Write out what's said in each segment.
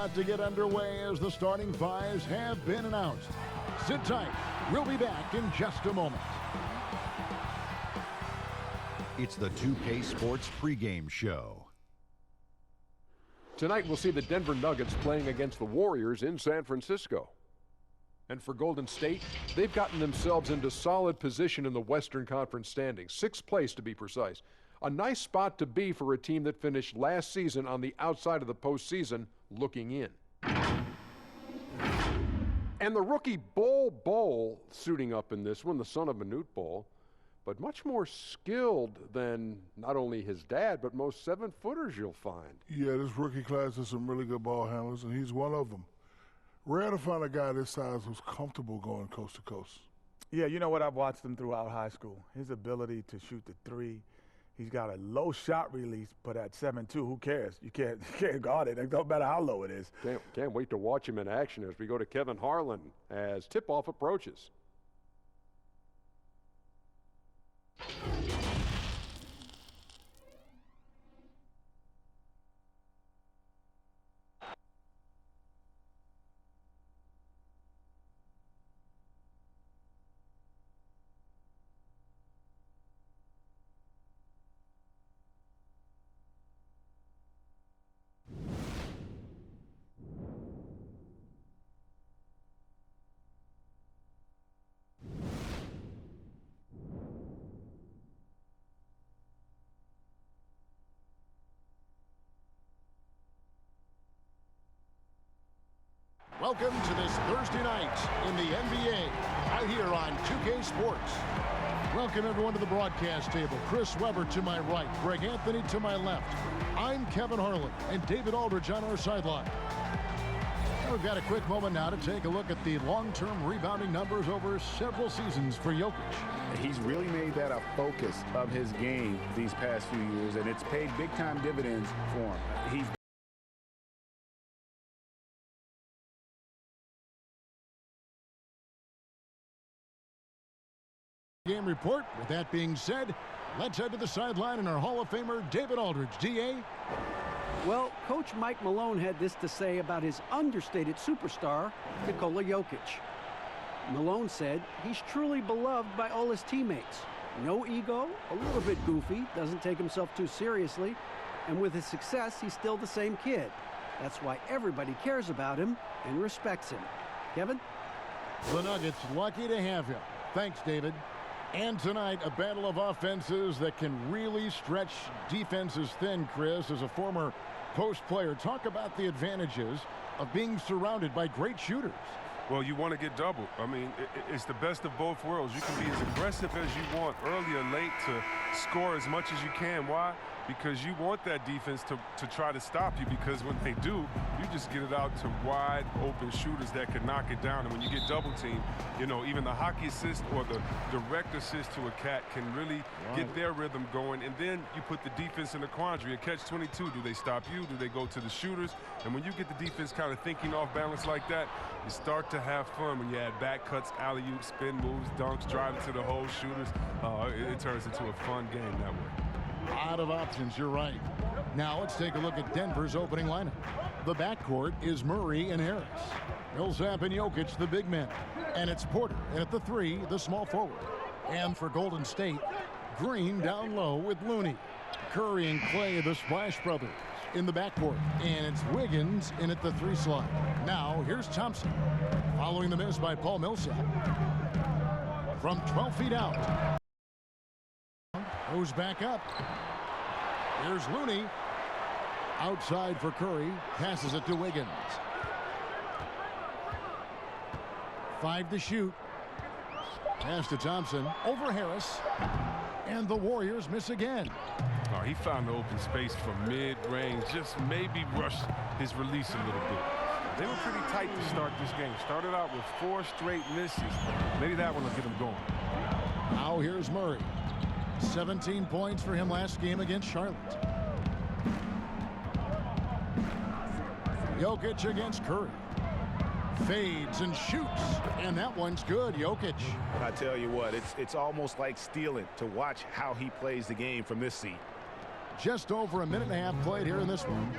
about to get underway as the starting fives have been announced. Sit tight. We'll be back in just a moment. It's the 2K Sports pregame show. Tonight we'll see the Denver Nuggets playing against the Warriors in San Francisco. And for Golden State, they've gotten themselves into solid position in the Western Conference standings, 6th place to be precise. A nice spot to be for a team that finished last season on the outside of the postseason looking in. And the rookie Bol suiting up in this one, the son of Manute Bol, but much more skilled than not only his dad, but most 7-footers you'll find. Yeah, this rookie class has some really good ball handlers, and he's one of them. Rare to find a guy this size who's comfortable going coast to coast. Yeah, you know what? I've watched him throughout high school. His ability to shoot the three. He's got a low shot release, but at 7'2", who cares? You can't guard it. It don't matter how low it is. Can't wait to watch him in action as we go to Kevin Harlan as tip-off approaches. Welcome to this Thursday night in the NBA, right here on 2K Sports. Welcome everyone to the broadcast table. Chris Webber to my right, Greg Anthony to my left. I'm Kevin Harlan and David Aldridge on our sideline. We've got a quick moment now to take a look at the long-term rebounding numbers over several seasons for Jokic. He's really made that a focus of his game these past few years, and it's paid big-time dividends for him. He's game report. With that being said, let's head to the sideline and our Hall of Famer, David Aldridge. D.A.? Well, Coach Mike Malone had this to say about his understated superstar, Nikola Jokic. Malone said he's truly beloved by all his teammates. No ego, a little bit goofy, doesn't take himself too seriously, and with his success, he's still the same kid. That's why everybody cares about him and respects him. Kevin? The Nuggets lucky to have him. Thanks, David. And tonight, a battle of offenses that can really stretch defenses thin, Chris. As a former post player, talk about the advantages of being surrounded by great shooters. Well, you want to get doubled. I mean, it's the best of both worlds. You can be as aggressive as you want early or late to score as much as you can. Why? Because you want that defense to try to stop you, because when they do, you just get it out to wide open shooters that can knock it down. And when you get double teamed, you know, even the hockey assist or the direct assist to a cat can really get their rhythm going. And then you put the defense in a quandary, a catch-22. Do they stop you? Do they go to the shooters? And when you get the defense kind of thinking off balance like that, you start to have fun when you add back cuts, alley-oops, spin moves, dunks, driving to the hole, shooters. It turns into a fun game that way. A lot of options, you're right. Now let's take a look at Denver's opening lineup. The backcourt is Murray and Harris. Millsap and Jokic, the big men. And it's Porter, and at the 3, the small forward. And for Golden State, Green down low with Looney. Curry and Clay, the Splash Brothers, in the backcourt. And it's Wiggins in at the 3 slot. Now here's Thompson, following the miss by Paul Millsap. From 12 feet out. Goes back up. Here's Looney. Outside for Curry. Passes it to Wiggins. 5 to shoot. Pass to Thompson. Over Harris. And the Warriors miss again. Oh, he found the open space from mid-range. Just maybe rush his release a little bit. They were pretty tight to start this game. Started out with 4 straight misses. Maybe that one will get him going. Now here's Murray. 17 points for him last game against Charlotte. Jokic against Curry. Fades and shoots, and that one's good. Jokic. I tell you what, it's almost like stealing to watch how he plays the game from this seat. Just over a minute and a half played here in this one.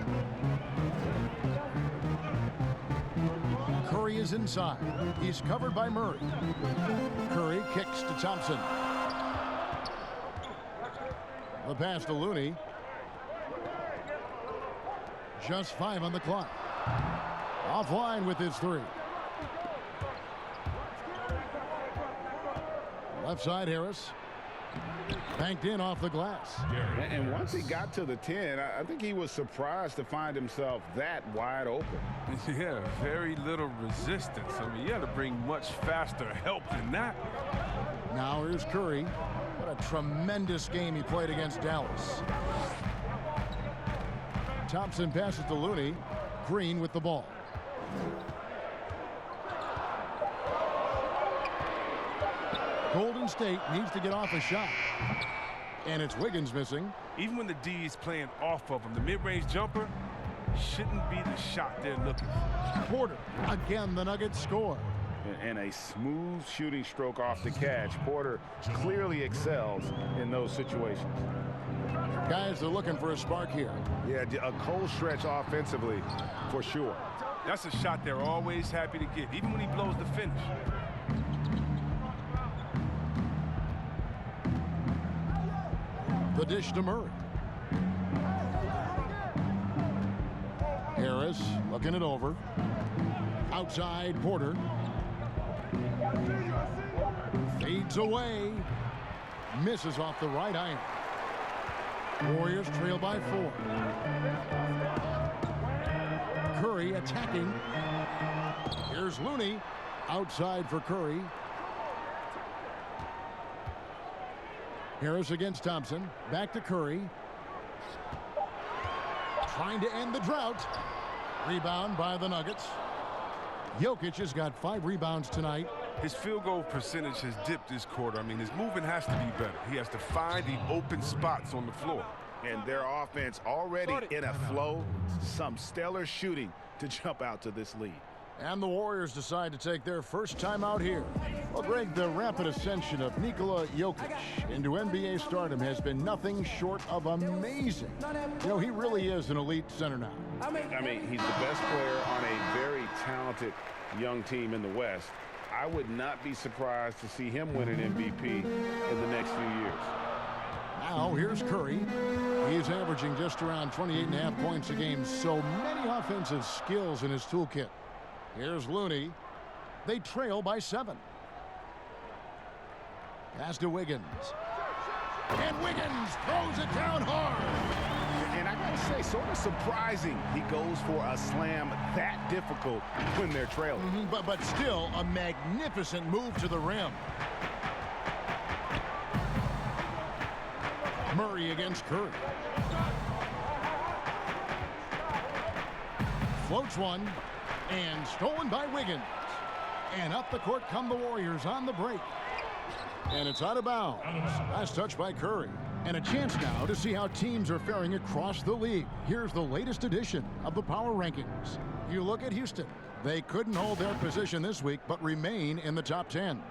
Curry is inside. He's covered by Murray. Curry kicks to Thompson. The pass to Looney. Just 5 on the clock. Offline with his 3. Left side, Harris. Banked in off the glass. And once he got to the 10, I think he was surprised to find himself that wide open. Yeah, very little resistance. I mean, you had to bring much faster help than that. Now here's Curry. What a tremendous game he played against Dallas. Thompson passes to Looney. Green with the ball. Golden State needs to get off a shot. And it's Wiggins missing. Even when the D is playing off of him, the mid-range jumper shouldn't be the shot they're looking for. Porter. Again, the Nuggets score. And a smooth shooting stroke off the catch. Porter clearly excels in those situations. Guys are looking for a spark here. Yeah, a cold stretch offensively for sure. That's a shot they're always happy to get, even when he blows the finish. The dish to Murray. Harris looking it over. Outside, Porter. Fades away. Misses off the right iron. Warriors trail by 4. Curry attacking. Here's Looney. Outside for Curry. Harris against Thompson. Back to Curry. Trying to end the drought. Rebound by the Nuggets. Jokic has got 5 rebounds tonight. His field goal percentage has dipped this quarter. I mean, his movement has to be better. He has to find the open spots on the floor. And their offense already in a flow. Some stellar shooting to jump out to this lead. And the Warriors decide to take their first time out here. Well, Greg, the rapid ascension of Nikola Jokic into NBA stardom has been nothing short of amazing. You know, he really is an elite center now. I mean, he's the best player on a very talented young team in the West. I would not be surprised to see him win an MVP in the next few years. Now, here's Curry. He's averaging just around 28.5 points a game. So many offensive skills in his toolkit. Here's Looney. They trail by 7. Pass to Wiggins. And Wiggins throws it down hard. And I gotta say, sort of surprising he goes for a slam that difficult when they're trailing. But still a magnificent move to the rim. Murray against Curry. Floats one. And stolen by Wiggins. And up the court come the Warriors on the break. And it's out of bounds. Last touch by Curry. And a chance now to see how teams are faring across the league. Here's the latest edition of the Power Rankings. You look at Houston. They couldn't hold their position this week, but remain in the top 10.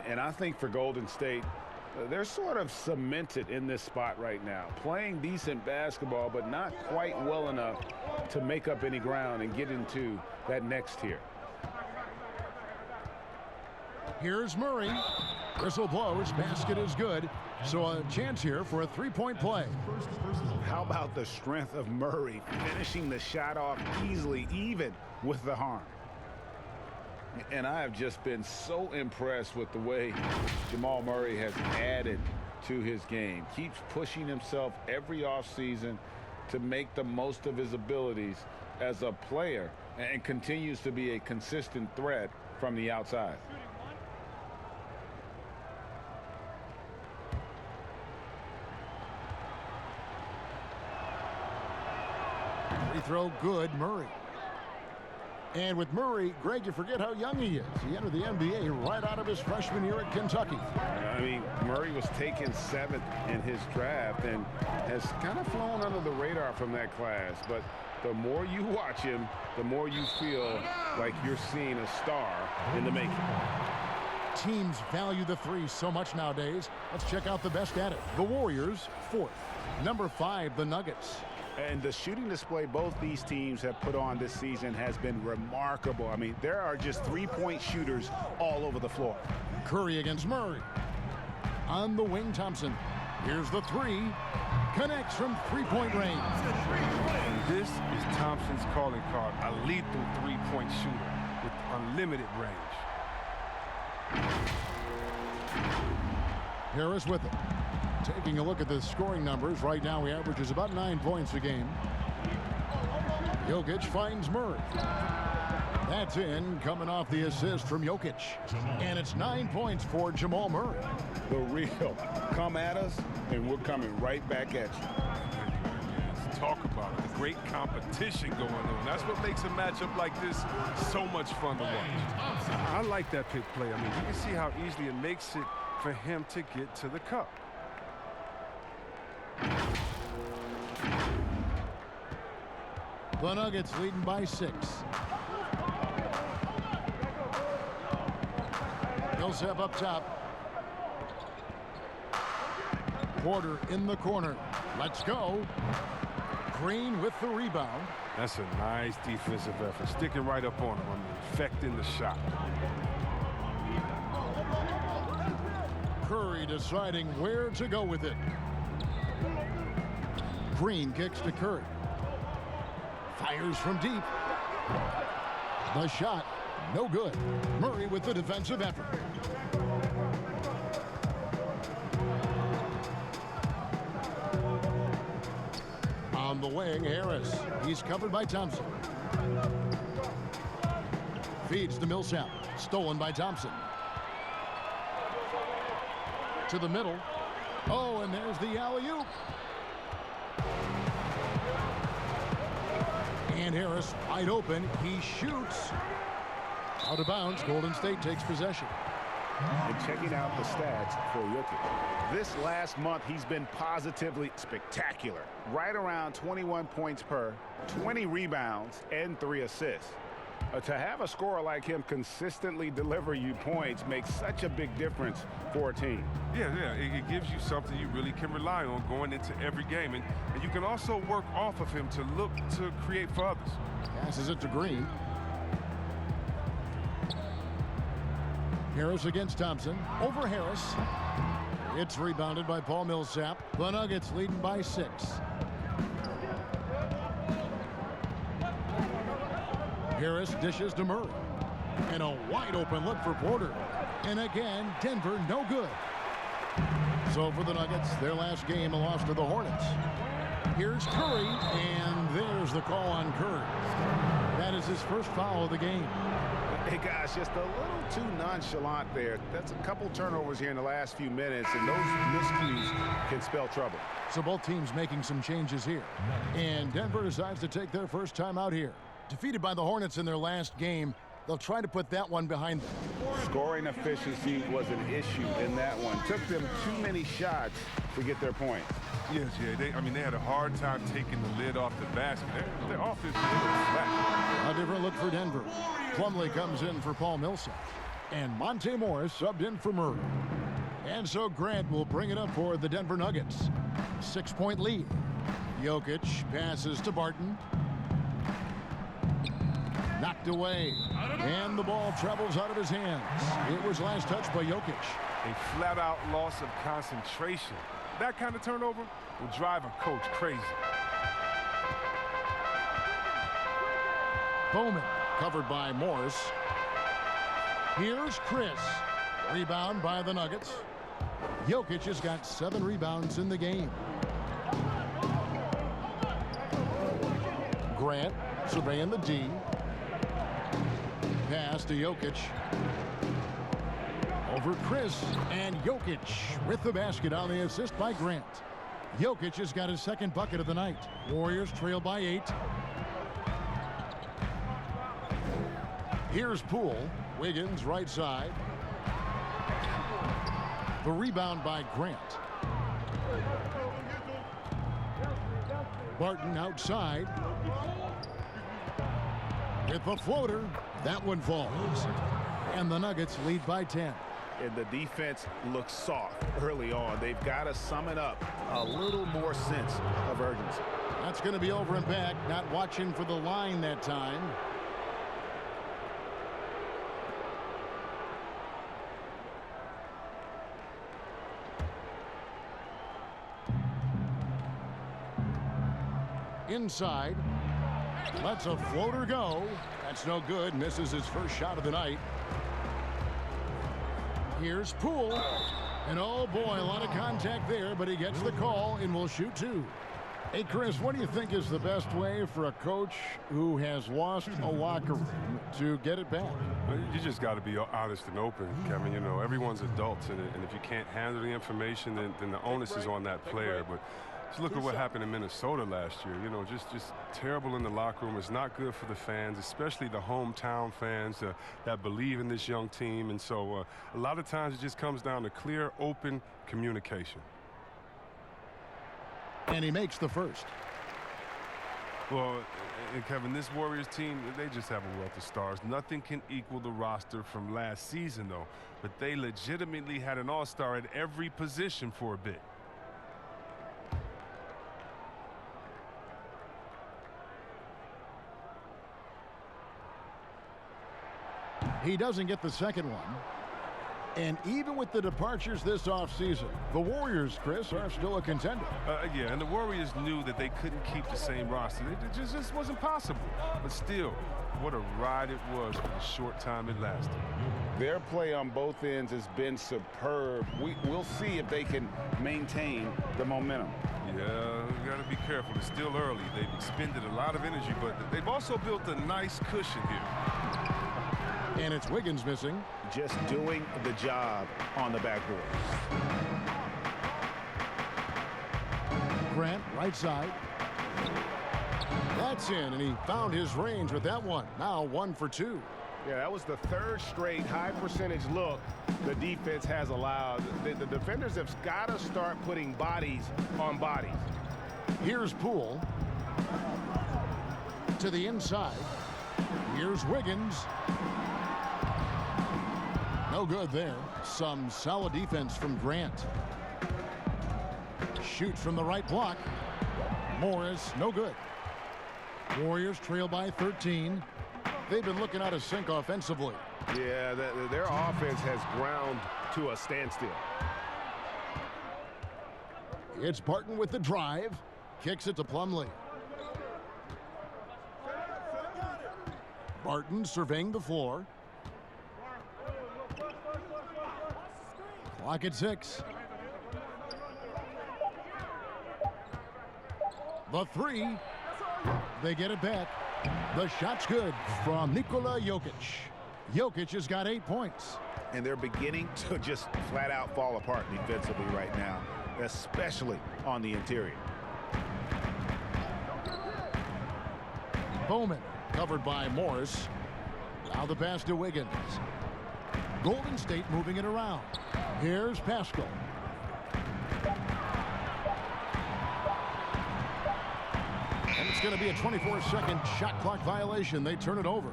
And I think for Golden State, they're sort of cemented in this spot right now. Playing decent basketball, but not quite well enough to make up any ground and get into that next tier. Here's Murray. Whistle blows. Basket is good. So a chance here for a 3-point play. How about the strength of Murray finishing the shot off easily, even with the harm? And I have just been so impressed with the way Jamal Murray has added to his game. Keeps pushing himself every offseason to make the most of his abilities as a player and continues to be a consistent threat from the outside. Free throw good, Murray. And with Murray, Greg, you forget how young he is. He entered the NBA right out of his freshman year at Kentucky. I mean, Murray was taken 7th in his draft and has kind of flown under the radar from that class. But the more you watch him, the more you feel like you're seeing a star in the making. Teams value the 3 so much nowadays. Let's check out the best at it. The Warriors, 4th. Number 5, the Nuggets. And the shooting display both these teams have put on this season has been remarkable. I mean, there are just three-point shooters all over the floor. Curry against Murray. On the wing, Thompson. Here's the three. Connects from three-point range. And this is Thompson's calling card, a lethal three-point shooter with unlimited range. Harris with it. Taking a look at the scoring numbers, right now he averages about 9 points a game. Jokic finds Murray. That's in, coming off the assist from Jokic. And it's 9 points for Jamal Murray. The real. Come at us, and we're coming right back at you. Let's talk about it. The great competition going on. That's what makes a matchup like this so much fun to watch. I like that pick play. I mean, you can see how easily it makes it for him to get to the cup. The Nuggets leading by 6. Millsap up top. Porter in the corner. Let's go. Green with the rebound. That's a nice defensive effort. Sticking right up on him. I mean, affecting the shot. Curry deciding where to go with it. Green kicks to Curry. Fires from deep. The shot, no good. Murray with the defensive effort. On the wing, Harris. He's covered by Thompson. Feeds to Millsap. Stolen by Thompson. To the middle. Oh, and there's the alley-oop. And Harris wide open. He shoots. Out of bounds. Golden State takes possession. And checking out the stats for Jokic. This last month, he's been positively spectacular. Right around 21 points per, 20 rebounds, and 3 assists. To have a scorer like him consistently deliver you points makes such a big difference for a team. Yeah, it gives you something you really can rely on going into every game. And you can also work off of him to look to create for others. Passes it to Green. Harris against Thompson. Over Harris. It's rebounded by Paul Millsap. The Nuggets leading by 6. Harris dishes to Murray. And a wide open look for Porter. And again, Denver no good. So for the Nuggets, their last game, a loss to the Hornets. Here's Curry, and there's the call on Curry. That is his first foul of the game. Hey, guys, just a little too nonchalant there. That's a couple turnovers here in the last few minutes, and those miscues can spell trouble. So both teams making some changes here. And Denver decides to take their first time out here. Defeated by the Hornets in their last game, they'll try to put that one behind them. Scoring efficiency was an issue in that one. Took them too many shots to get their points. Yes, they had a hard time taking the lid off the basket. Their offense was flat. A different look for Denver. Plumlee comes in for Paul Millsap. And Monte Morris subbed in for Murray. And so Grant will bring it up for the Denver Nuggets. 6-point lead. Jokic passes to Barton. Knocked away. And the ball travels out of his hands. It was last touched by Jokic. A flat-out loss of concentration. That kind of turnover will drive a coach crazy. Bowman covered by Morris. Here's Chris. Rebound by the Nuggets. Jokic has got 7 rebounds in the game. Grant surveying the D. Pass to Jokic. Over Chris, and Jokic with the basket on the assist by Grant. Jokic has got his second bucket of the night. Warriors trail by 8. Here's Poole. Wiggins right side. The rebound by Grant. Barton outside. With the floater, that one falls. And the Nuggets lead by 10. And the defense looks soft early on. They've got to sum it up. A little more sense of urgency. That's going to be over and back. Not watching for the line that time. Inside. Lets a floater go. That's no good. Misses his first shot of the night. Here's Poole. And oh boy, a lot of contact there, but he gets the call and will shoot two. Hey, Chris, what do you think is the best way for a coach who has lost a locker room to get it back? You just got to be honest and open, Kevin. You know, everyone's adults, and if you can't handle the information, then the onus is on that player. But just look at what happened in Minnesota last year. You know, just terrible in the locker room. It's not good for the fans, especially the hometown fans that believe in this young team. And so a lot of times it just comes down to clear, open communication. And he makes the first. Well, and Kevin, this Warriors team, they just have a wealth of stars. Nothing can equal the roster from last season, though. But they legitimately had an all-star at every position for a bit. He doesn't get the second one. And even with the departures this offseason, the Warriors, Chris, are still a contender. Yeah, and the Warriors knew that they couldn't keep the same roster. It just wasn't possible. But still, what a ride it was for the short time it lasted. Their play on both ends has been superb. We'll see if they can maintain the momentum. Yeah, we got to be careful. It's still early. They've expended a lot of energy, but they've also built a nice cushion here. And it's Wiggins missing. Just doing the job on the backboard. Grant, right side. That's in, and he found his range with that one. Now 1 for 2. Yeah, that was the third straight high percentage look the defense has allowed. The defenders have got to start putting bodies on bodies. Here's Poole. To the inside. Here's Wiggins. No good there. Some solid defense from Grant. Shoots from the right block. Morris, no good. Warriors trail by 13. They've been looking out of sync offensively. Yeah, their offense has ground to a standstill. It's Barton with the drive. Kicks it to Plumlee. Barton surveying the floor. Clock at 6. The three. They get it back. The shot's good from Nikola Jokic. Jokic has got 8 points. And they're beginning to just flat out fall apart defensively right now, especially on the interior. Bowman covered by Morris. Now the pass to Wiggins. Golden State moving it around. Here's Pascal. And it's going to be a 24-second shot clock violation. They turn it over.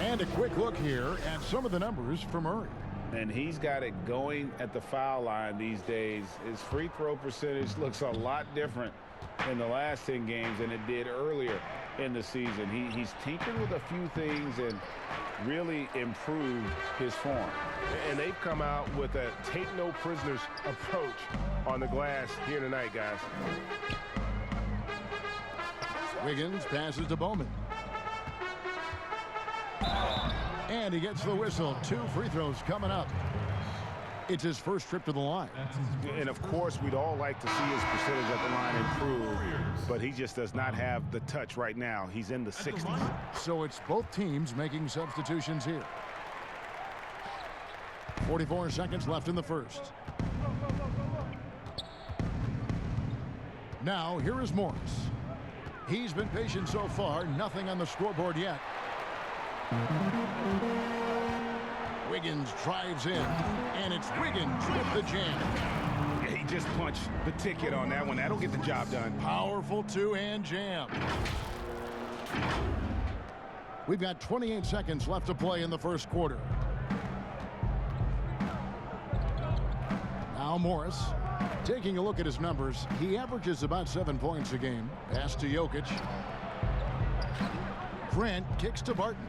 And a quick look here at some of the numbers for Murray. And he's got it going at the foul line these days. His free throw percentage looks a lot different in the last 10 games than it did earlier in the season. He's tinkered with a few things and really improved his form. And they've come out with a take no prisoners approach on the glass here tonight, guys. Wiggins passes to Bowman. And he gets the whistle. 2 free throws coming up. It's his first trip to the line. And of course, we'd all like to see his percentage at the line improve, but he just does not have the touch right now. He's in the 60s. So it's both teams making substitutions here. 44 seconds left in the first. Now, here is Morris. He's been patient so far. Nothing on the scoreboard yet. Wiggins drives in, and it's Wiggins with the jam. He just punched the ticket on that one. That'll get the job done. Powerful two-hand jam. We've got 28 seconds left to play in the first quarter. Now Morris Taking a look at his numbers, he averages about 7 points a game. Pass to Jokic. Grant kicks to Barton.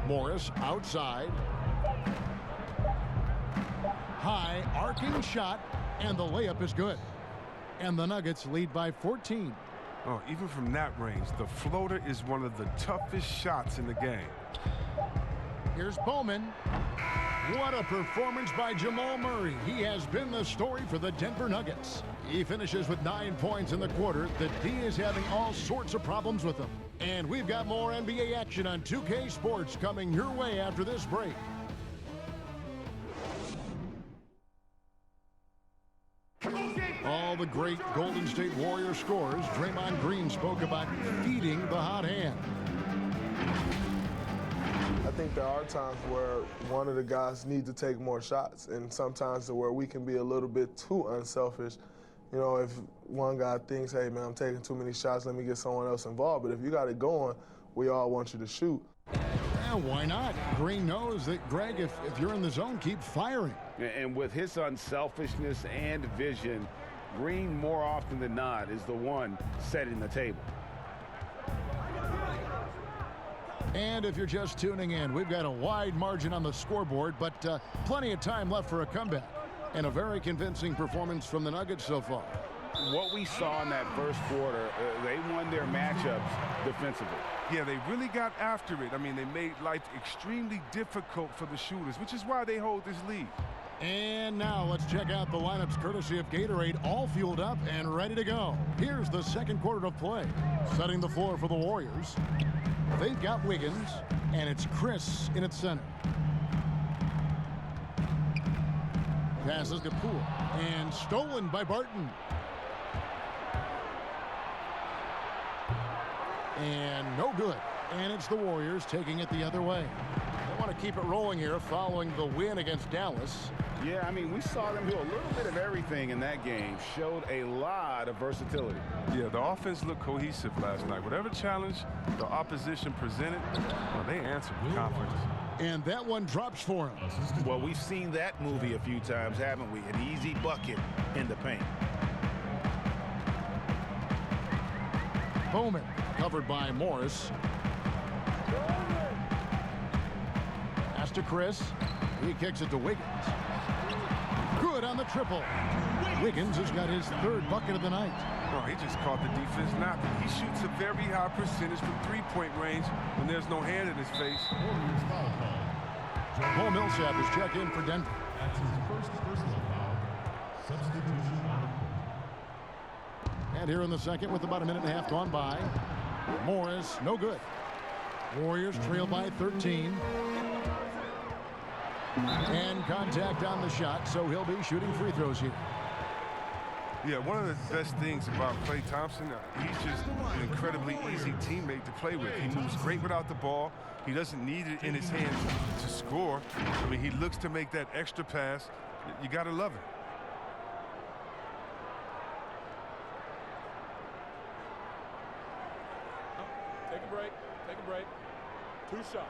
Morris outside. High arcing shot, and the layup is good. And the Nuggets lead by 14. Oh, even from that range, the floater is one of the toughest shots in the game. Here's Bowman. What a performance by Jamal Murray. He has been the story for the Denver Nuggets. He finishes with 9 points in the quarter. The D is having all sorts of problems with him. And we've got more NBA action on 2K Sports coming your way after this break. All the great Golden State Warriors scores, Draymond Green spoke about feeding the hot hand. I think there are times where one of the guys needs to take more shots, and sometimes where we can be a little bit too unselfish. You know, if one guy thinks, hey, man, I'm taking too many shots, let me get someone else involved. But if you got it going, we all want you to shoot. Yeah, why not? Green knows that, Greg, if you're in the zone, keep firing. And with his unselfishness and vision, Green more often than not is the one setting the table. And if you're just tuning in, we've got a wide margin on the scoreboard, but plenty of time left for a comeback. And a very convincing performance from the Nuggets so far. What we saw in that first quarter, they won their matchups defensively. Yeah, they really got after it. I mean, they made life extremely difficult for the shooters, which is why they hold this lead. And now let's check out the lineups courtesy of Gatorade, all fueled up and ready to go. Here's the second quarter of play. Setting the floor for the Warriors. They've got Wiggins, and it's Chris in its center. Passes to Poole, and stolen by Barton. And no good. And it's the Warriors taking it the other way. They want to keep it rolling here following the win against Dallas. Yeah, I mean, we saw them do a little bit of everything in that game. Showed a lot of versatility. Yeah, the offense looked cohesive last night. Whatever challenge the opposition presented, well, they answered with confidence. And that one drops for him. Well, we've seen that movie a few times, haven't we? An easy bucket in the paint. Bowman, covered by Morris. Pass to Chris. He kicks it to Wiggins. Good on the triple. Wiggins has got his third bucket of the night. Oh, he just caught the defense napping. He shoots a very high percentage from three-point range when there's no hand in his face. Paul Millsap is checked in for Denver. That's his first personal foul. Substitution. And here in the second with about a minute and a half gone by. Morris, no good. Warriors trail by 13. And contact on the shot, so he'll be shooting free throws here. Yeah, one of the best things about Klay Thompson, he's just an incredibly easy teammate to play with. He moves great without the ball. He doesn't need it in his hands to score. I mean, he looks to make that extra pass. You got to love it. Take a break. Take a break. 2 shots.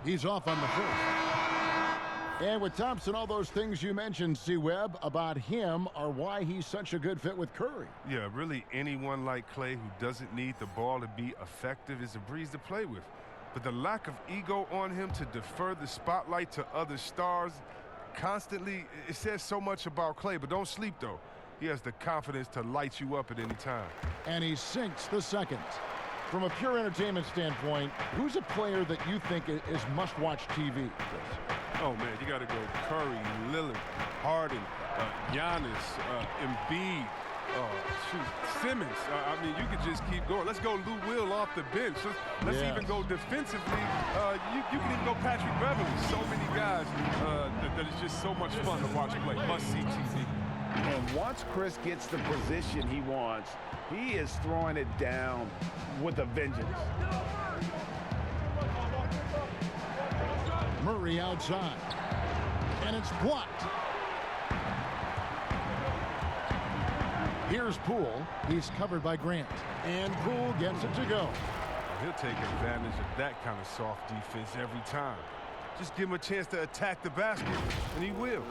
He's off on the first. And with Thompson, all those things you mentioned, C-Webb, about him are why he's such a good fit with Curry. Yeah, really anyone like Klay who doesn't need the ball to be effective is a breeze to play with. But the lack of ego on him to defer the spotlight to other stars constantly, it says so much about Klay. But don't sleep, though. He has the confidence to light you up at any time. And he sinks the second. From a pure entertainment standpoint, who's a player that you think is must-watch TV, Chris? Oh, man, you got to go Curry, Lillard, Harden, Giannis, Embiid, Simmons. I mean, you could just keep going. Let's go Lou Will off the bench. Let's even go defensively. You can even go Patrick Beverly. So many guys that is just so much fun to watch play. Must-see TV. And once Chris gets the position he wants, he is throwing it down with a vengeance. Murray outside. And it's blocked. Here's Poole. He's covered by Grant. And Poole gets it to go. He'll take advantage of that kind of soft defense every time. Just give him a chance to attack the basket, and he will.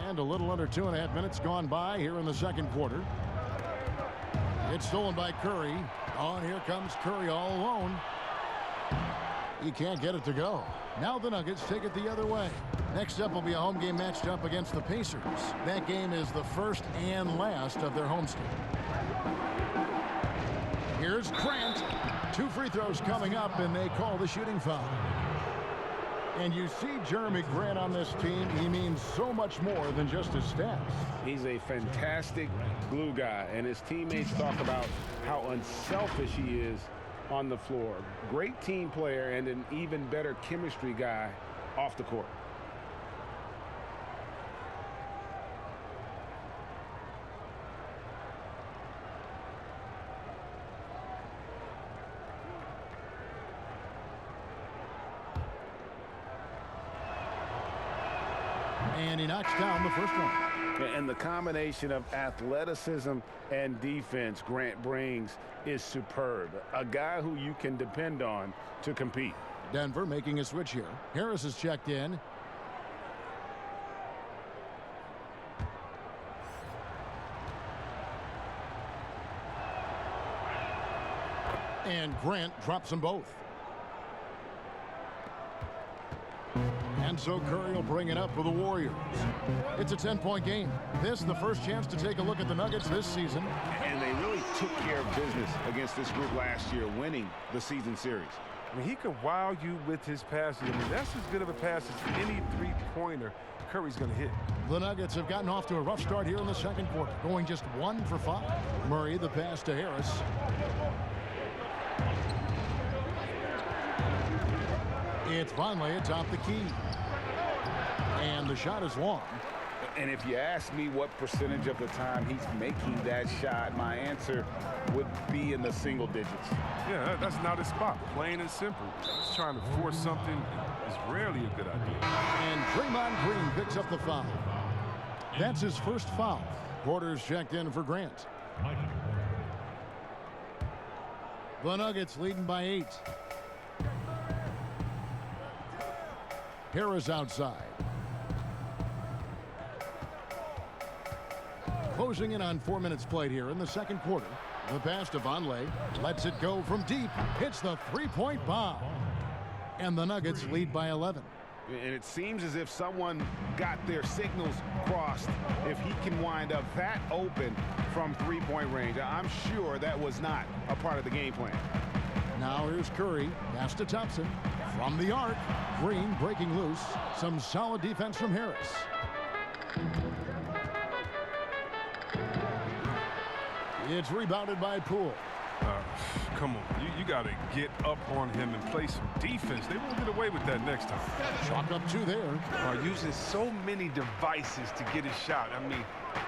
And a little under 2.5 minutes gone by here in the second quarter. It's stolen by Curry. Oh, here comes Curry all alone. He can't get it to go. Now the Nuggets take it the other way. Next up will be a home game matched up against the Pacers. That game is the first and last of their homestand. Here's Grant. 2 free throws coming up, and they call the shooting foul. And you see Jeremy Grant on this team. He means so much more than just his stats. He's a fantastic glue guy, and his teammates talk about how unselfish he is on the floor. Great team player and an even better chemistry guy off the court. And he knocks down the first one. And the combination of athleticism and defense Grant brings is superb. A guy who you can depend on to compete. Denver making a switch here. Harris is checked in. And Grant drops them both. And so Curry will bring it up for the Warriors. It's a 10-point game. This the first chance to take a look at the Nuggets this season. And they really took care of business against this group last year, winning the season series. I mean, he can wow you with his passes. I mean, that's as good of a pass as any three-pointer Curry's going to hit. The Nuggets have gotten off to a rough start here in the second quarter, going just 1 for 5. Murray the pass to Harris. It's Vonleh atop the key. And the shot is long. And if you ask me what percentage of the time he's making that shot, my answer would be in the single digits. Yeah, that's not his spot. Plain and simple. Just trying to force something is rarely a good idea. And Draymond Green picks up the foul. That's his first foul. Porter's checked in for Grant. The Nuggets leading by 8. Harris outside. Closing in on 4 minutes played here in the second quarter. The pass to Vonleh. Lets it go from deep. Hits the three-point bomb. And the Nuggets lead by 11. And it seems as if someone got their signals crossed. If he can wind up that open from three-point range, I'm sure that was not a part of the game plan. Now here's Curry. Pass to Thompson. From the arc. Green breaking loose. Some solid defense from Harris. It's rebounded by Poole. Come on, you got to get up on him and play some defense. They won't get away with that next time. Chalk up 2 there. Using so many devices to get his shot. I mean,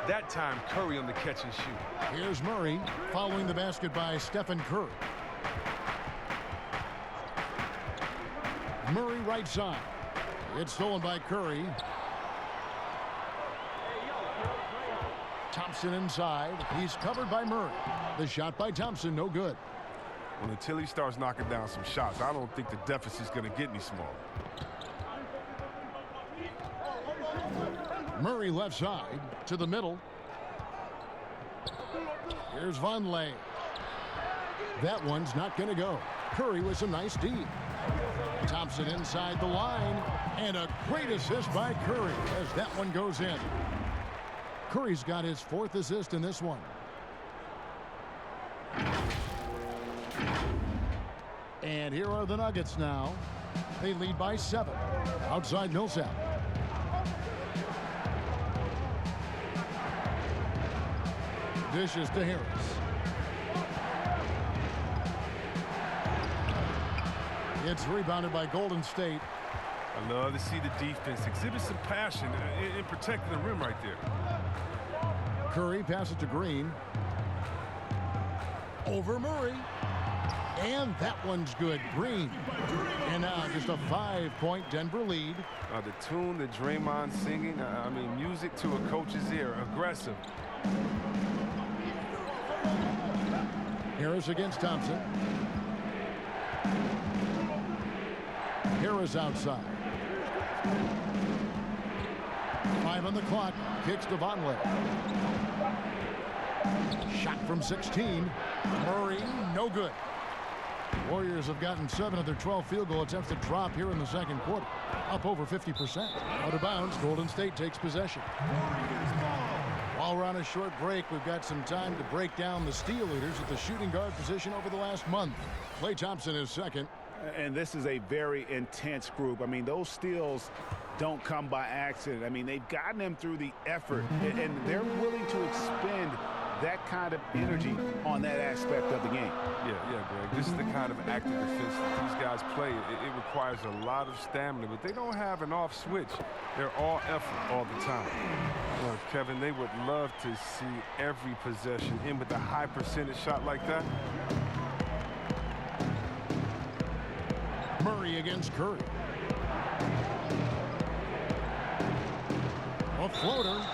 that time Curry on the catch and shoot. Here's Murray following the basket by Stephen Curry. Murray right side. It's stolen by Curry. Thompson inside. He's covered by Murray. The shot by Thompson, no good. Well, until he starts knocking down some shots, I don't think the deficit's going to get any smaller. Murray left side to the middle. Here's Vonleh. That one's not going to go. Curry with some nice D. Thompson inside the line. And a great assist by Curry as that one goes in. Curry's got his 4th assist in this one. And here are the Nuggets now. They lead by 7. Outside Millsap. Dishes to Harris. It's rebounded by Golden State. I love to see the defense exhibit some passion in protecting the rim right there. Curry passes to Green. Over Murray. And that one's good. Green. And now just a 5-point Denver lead. The tune that Draymond's singing, I mean, music to a coach's ear. Aggressive, Harris against Thompson. Harris outside. 5 on the clock. Kicks to Vonleh. Shot from 16. Murray, no good. Warriors have gotten 7 of their 12 field goal attempts to drop here in the second quarter. Up over 50%. Out of bounds, Golden State takes possession. While we're on a short break, we've got some time to break down the steal leaders at the shooting guard position over the last month. Klay Thompson is second. And this is a very intense group. I mean, those steals don't come by accident. I mean, they've gotten them through the effort, and they're willing to expend that kind of energy on that aspect of the game. Yeah, Greg. This is the kind of active defense that these guys play. It requires a lot of stamina, but they don't have an off switch. They're all effort all the time. Well, Kevin, they would love to see every possession in with a high percentage shot like that. Murray against Curry. A floater.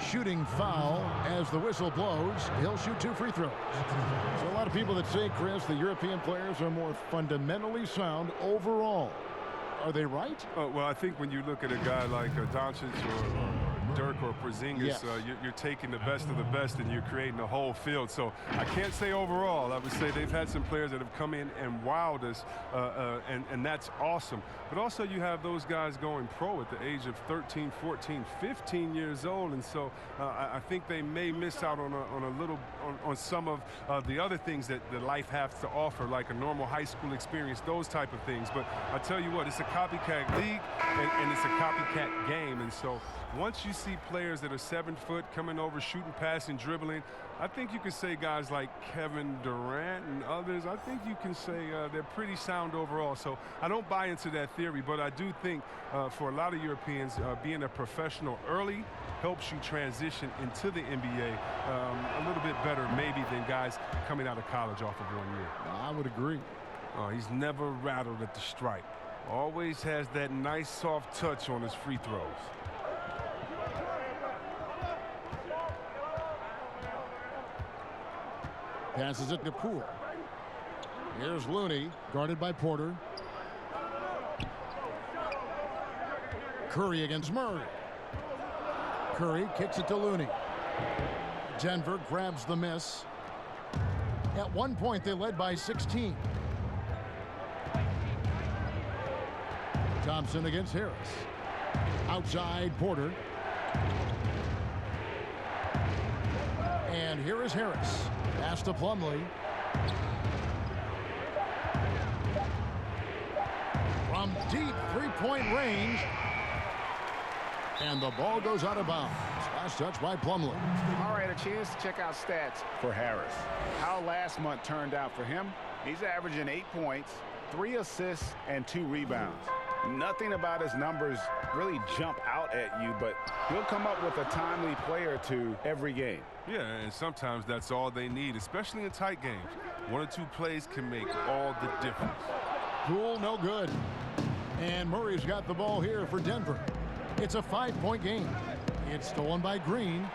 Shooting foul as the whistle blows. He'll shoot 2 free throws. So a lot of people that say, Chris, the European players are more fundamentally sound overall. Are they right? Well, I think when you look at a guy like Doncic or Dirk or Porzingis, Yes. You're taking the best of the best and you're creating a whole field. So I can't say overall. I would say they've had some players that have come in and wowed us, and that's awesome. But also you have those guys going pro at the age of 13, 14, 15 years old, and so I think they may miss out on some of the other things that life has to offer, like a normal high school experience, those type of things. But I tell you what, it's a copycat league and it's a copycat game, and so once you see players that are 7 foot coming over, shooting, passing, dribbling, I think you can say guys like Kevin Durant and others, I think you can say they're pretty sound overall. So I don't buy into that theory, but I do think for a lot of Europeans, being a professional early helps you transition into the NBA a little bit better maybe than guys coming out of college off of 1 year. I would agree. He's never rattled at the stripe. Always has that nice soft touch on his free throws. Passes it to Poole. Here's Looney, guarded by Porter. Curry against Murray. Curry kicks it to Looney. Denver grabs the miss. At one point, they led by 16. Thompson against Harris. Outside, Porter. And here is Harris. Pass to Plumlee. From deep three-point range. And the ball goes out of bounds. Last touch by Plumlee. All right, a chance to check out stats for Harris. How last month turned out for him. He's averaging 8 points, 3 assists, and 2 rebounds. Nothing about his numbers really jump out at you, but he'll come up with a timely play or two every game. Yeah, and sometimes that's all they need, especially in tight games. 1 or 2 plays can make all the difference. Poole, no good. And Murray's got the ball here for Denver. It's a 5-point game. It's stolen by Green.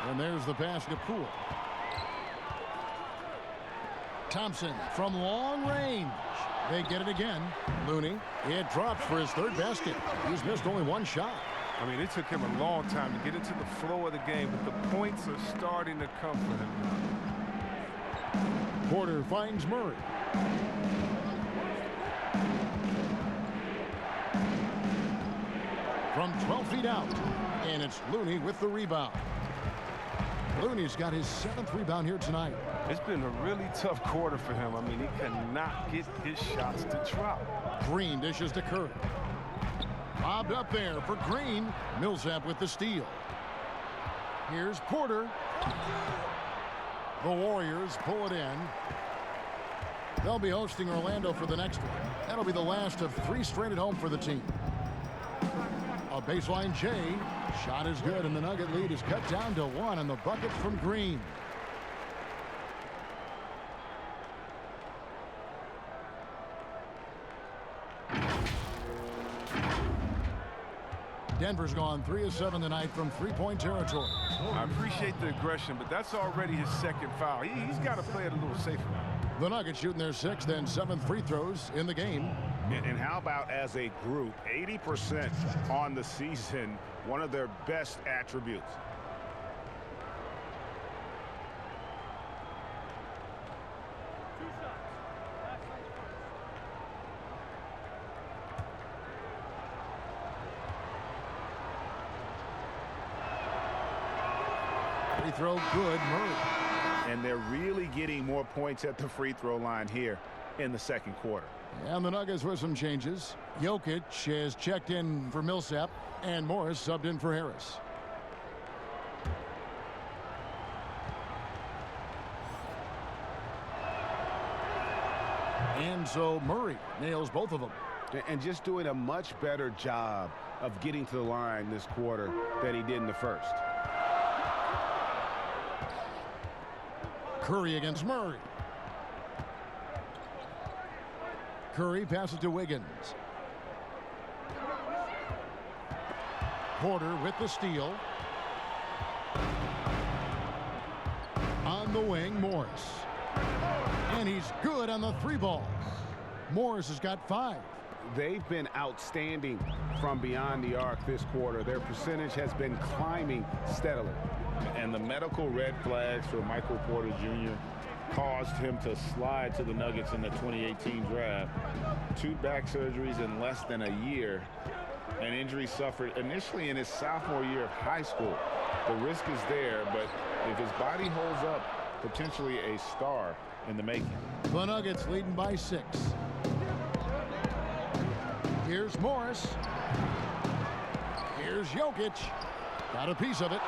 And there's the pass to Poole. Thompson from long range. They get it again. Looney. It drops for his 3rd basket. He's missed only 1 shot. I mean, it took him a long time to get into the flow of the game, but the points are starting to come for him. Porter finds Murray. From 12 feet out. And it's Looney with the rebound. Looney's got his 7th rebound here tonight. It's been a really tough quarter for him. I mean, he cannot get his shots to drop. Green dishes to Curry. Bobbed up there for Green. Millsap with the steal. Here's Porter. The Warriors pull it in. They'll be hosting Orlando for the next one. That'll be the last of 3 straight at home for the team. A baseline J. Shot is good, and the Nugget lead is cut down to 1, and the buckets from Green. Denver's gone 3 of 7 tonight from three-point territory. I appreciate the aggression, but that's already his second foul. He's got to play it a little safer. The Nuggets shooting their 6th and 7th free throws in the game. And how about as a group, 80% on the season, one of their best attributes. Free throw good, Murray. And they're really getting more points at the free throw line here in the second quarter. And the Nuggets with some changes. Jokic has checked in for Millsap, and Morris subbed in for Harris. And so Murray nails both of them. And just doing a much better job of getting to the line this quarter than he did in the first. Curry against Murray. Curry passes to Wiggins. Porter with the steal. On the wing, Morris. And he's good on the 3 ball. Morris has got 5. They've been outstanding from beyond the arc this quarter. Their percentage has been climbing steadily. And the medical red flags for Michael Porter Jr. caused him to slide to the Nuggets in the 2018 draft. 2 back surgeries in less than a year. An injury suffered initially in his sophomore year of high school. The risk is there, but if his body holds up, potentially a star in the making. The Nuggets leading by 6. Here's Morris. Here's Jokic. Got a piece of it.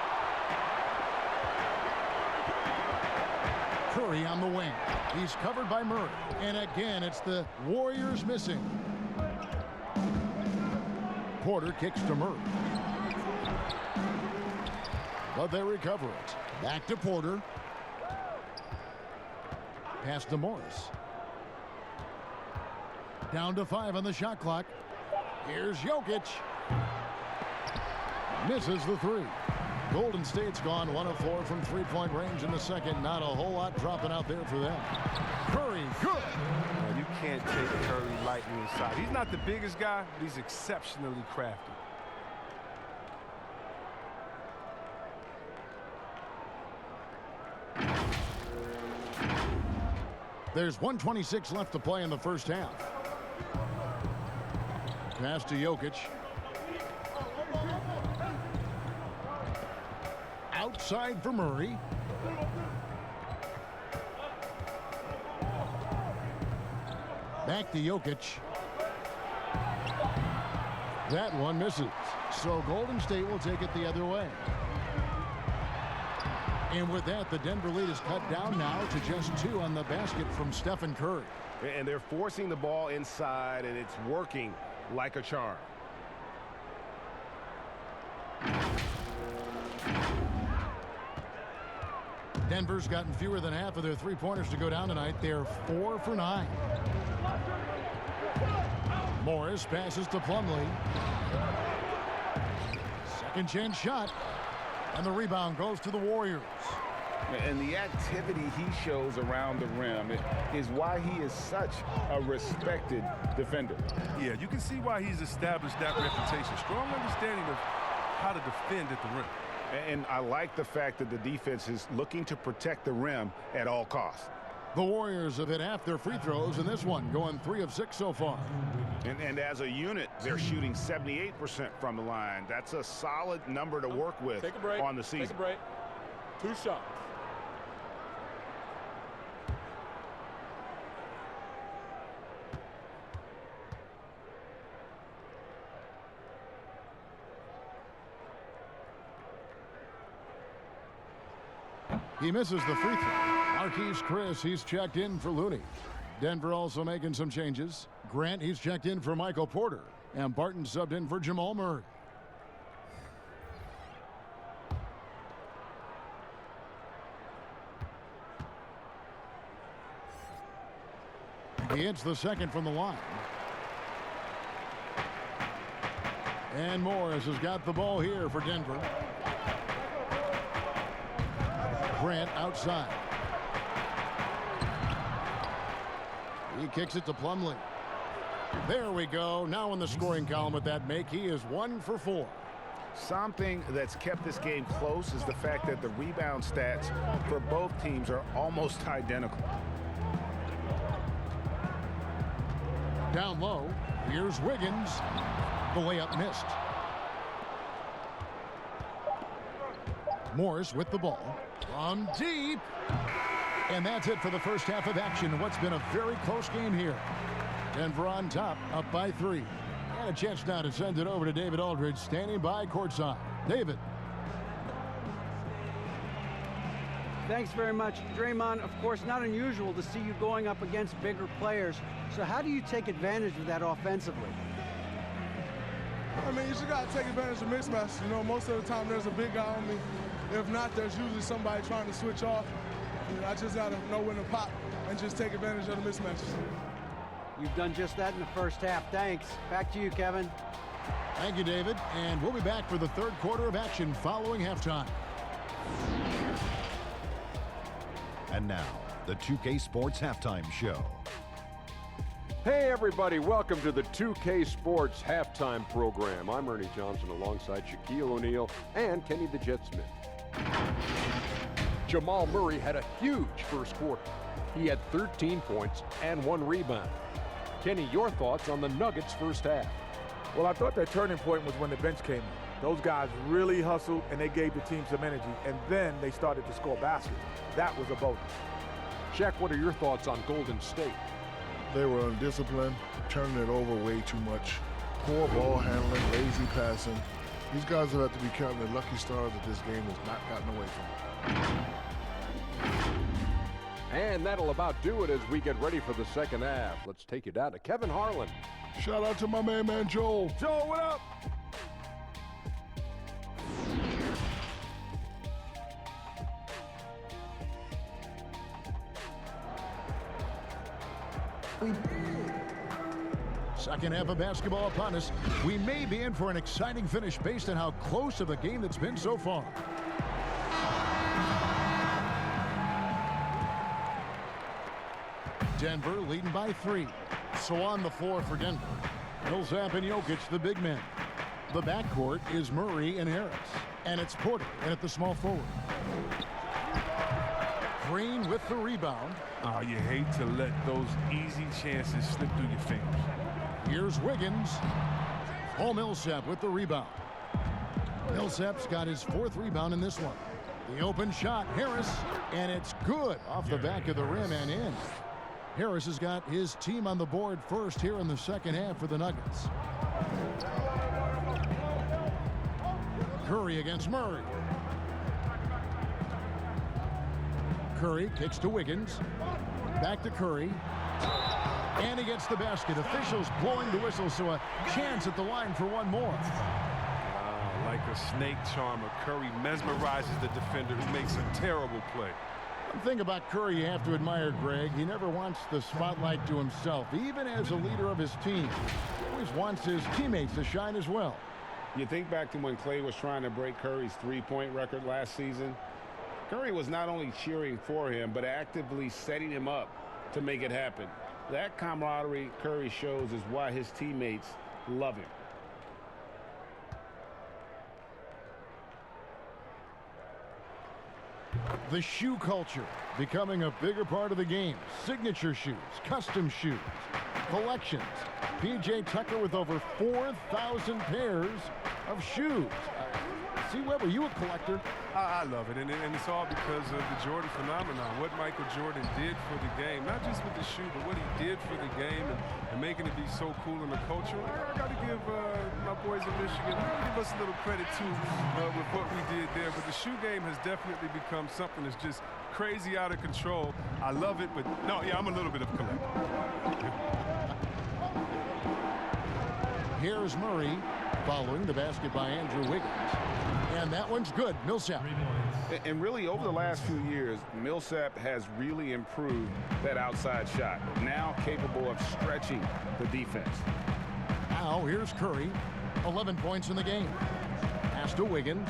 Curry on the wing. He's covered by Murray. And again, it's the Warriors missing. Porter kicks to Murray. But they recover it. Back to Porter. Pass to Morris. Down to 5 on the shot clock. Here's Jokic. Misses the 3. Golden State's gone 1 of 4 from three-point range in the second. Not a whole lot dropping out there for them. Curry, good. You can't take Curry lightly inside. He's not the biggest guy, but he's exceptionally crafty. There's 1:26 left to play in the first half. Pass to Jokic. Outside for Murray. Back to Jokic. That one misses. So Golden State will take it the other way. And with that, the Denver lead is cut down now to just 2 on the basket from Stephen Curry. And they're forcing the ball inside, and it's working like a charm. Denver's gotten fewer than half of their three-pointers to go down tonight. They're 4 for 9. Morris passes to Plumlee. Second chance shot. And the rebound goes to the Warriors. And the activity he shows around the rim is why he is such a respected defender. Yeah, you can see why he's established that reputation. Strong understanding of how to defend at the rim. And I like the fact that the defense is looking to protect the rim at all costs. The Warriors have hit half their free throws in this one, going 3 of 6 so far. And as a unit, they're shooting 78% from the line. That's a solid number to work with on the season. Take a break. 2 shots. He misses the free throw. Marquise Chris, he's checked in for Looney. Denver also making some changes. Grant, he's checked in for Michael Porter. And Barton subbed in for Jamal Murray. He hits the second from the line. And Morris has got the ball here for Denver. Grant outside. He kicks it to Plumlee. There we go. Now in the scoring column with that make, he is 1 for 4. Something that's kept this game close is the fact that the rebound stats for both teams are almost identical. Down low, here's Wiggins. The layup missed. Morris with the ball from deep. And that's it for the first half of action. What's been a very close game here. Denver on top, up by 3. And a chance now to send it over to David Aldridge, standing by courtside. David. Thanks very much, Draymond. Of course, not unusual to see you going up against bigger players. So how do you take advantage of that offensively? I mean, you just got to take advantage of mismatches. You know, most of the time there's a big guy on me. If not, there's usually somebody trying to switch off. And I just got to know when to pop and just take advantage of the mismatches. You've done just that in the first half. Thanks. Back to you, Kevin. Thank you, David. And we'll be back for the third quarter of action following halftime. And now, the 2K Sports Halftime Show. Hey, everybody. Welcome to the 2K Sports Halftime Program. I'm Ernie Johnson alongside Shaquille O'Neal and Kenny the Jet Smith. Jamal Murray had a huge first quarter. He had 13 points and 1 rebound. Kenny, your thoughts on the Nuggets' first half? Well, I thought their turning point was when the bench came in. Those guys really hustled, and they gave the team some energy, and then they started to score baskets. That was a bonus. Shaq, what are your thoughts on Golden State? They were undisciplined, turning it over way too much. Poor ball handling, lazy passing. These guys will have to be counting their lucky stars that this game has not gotten away from them. And that'll about do it as we get ready for the second half. Let's take you down to Kevin Harlan. Shout out to my man Joel. Joel, what up? Second half of basketball upon us. We may be in for an exciting finish based on how close of a game that's been so far. Denver leading by 3. So on the floor for Denver, Millsap and Jokic, the big men. The backcourt is Murray and Harris. And it's Porter in at the small forward. Green with the rebound. Oh, you hate to let those easy chances slip through your fingers. Here's Wiggins. Paul Millsap with the rebound. Millsap's got his 4th rebound in this one. The open shot, Harris, and it's good off the back of the rim and in. Harris has got his team on the board first here in the second half for the Nuggets. Curry against Murray. Curry kicks to Wiggins. Back to Curry. And he gets the basket. Officials blowing the whistle, so a chance at the line for one more. Like a snake charmer, Curry mesmerizes the defender who makes a terrible play. One thing about Curry you have to admire, Greg. He never wants the spotlight to himself, even as a leader of his team. He always wants his teammates to shine as well. You think back to when Clay was trying to break Curry's three-point record last season. Curry was not only cheering for him, but actively setting him up to make it happen. That camaraderie Curry shows is why his teammates love him. The shoe culture becoming a bigger part of the game. Signature shoes, custom shoes, collections. P.J. Tucker with over 4,000 pairs of shoes. See, Webb, are you a collector? I love it, and it's all because of the Jordan phenomenon. What Michael Jordan did for the game, not just with the shoe, but what he did for the game and making it be so cool in the culture. I got to give my boys in Michigan, give us a little credit too with what we did there. But the shoe game has definitely become something that's just crazy out of control. I love it, but no, yeah, I'm a little bit of a collector. Here's Murray following the basket by Andrew Wiggins. And that one's good. Millsap. And really, over the last few years, Millsap has really improved that outside shot. Now capable of stretching the defense. Now here's Curry. 11 points in the game. Pass to Wiggins.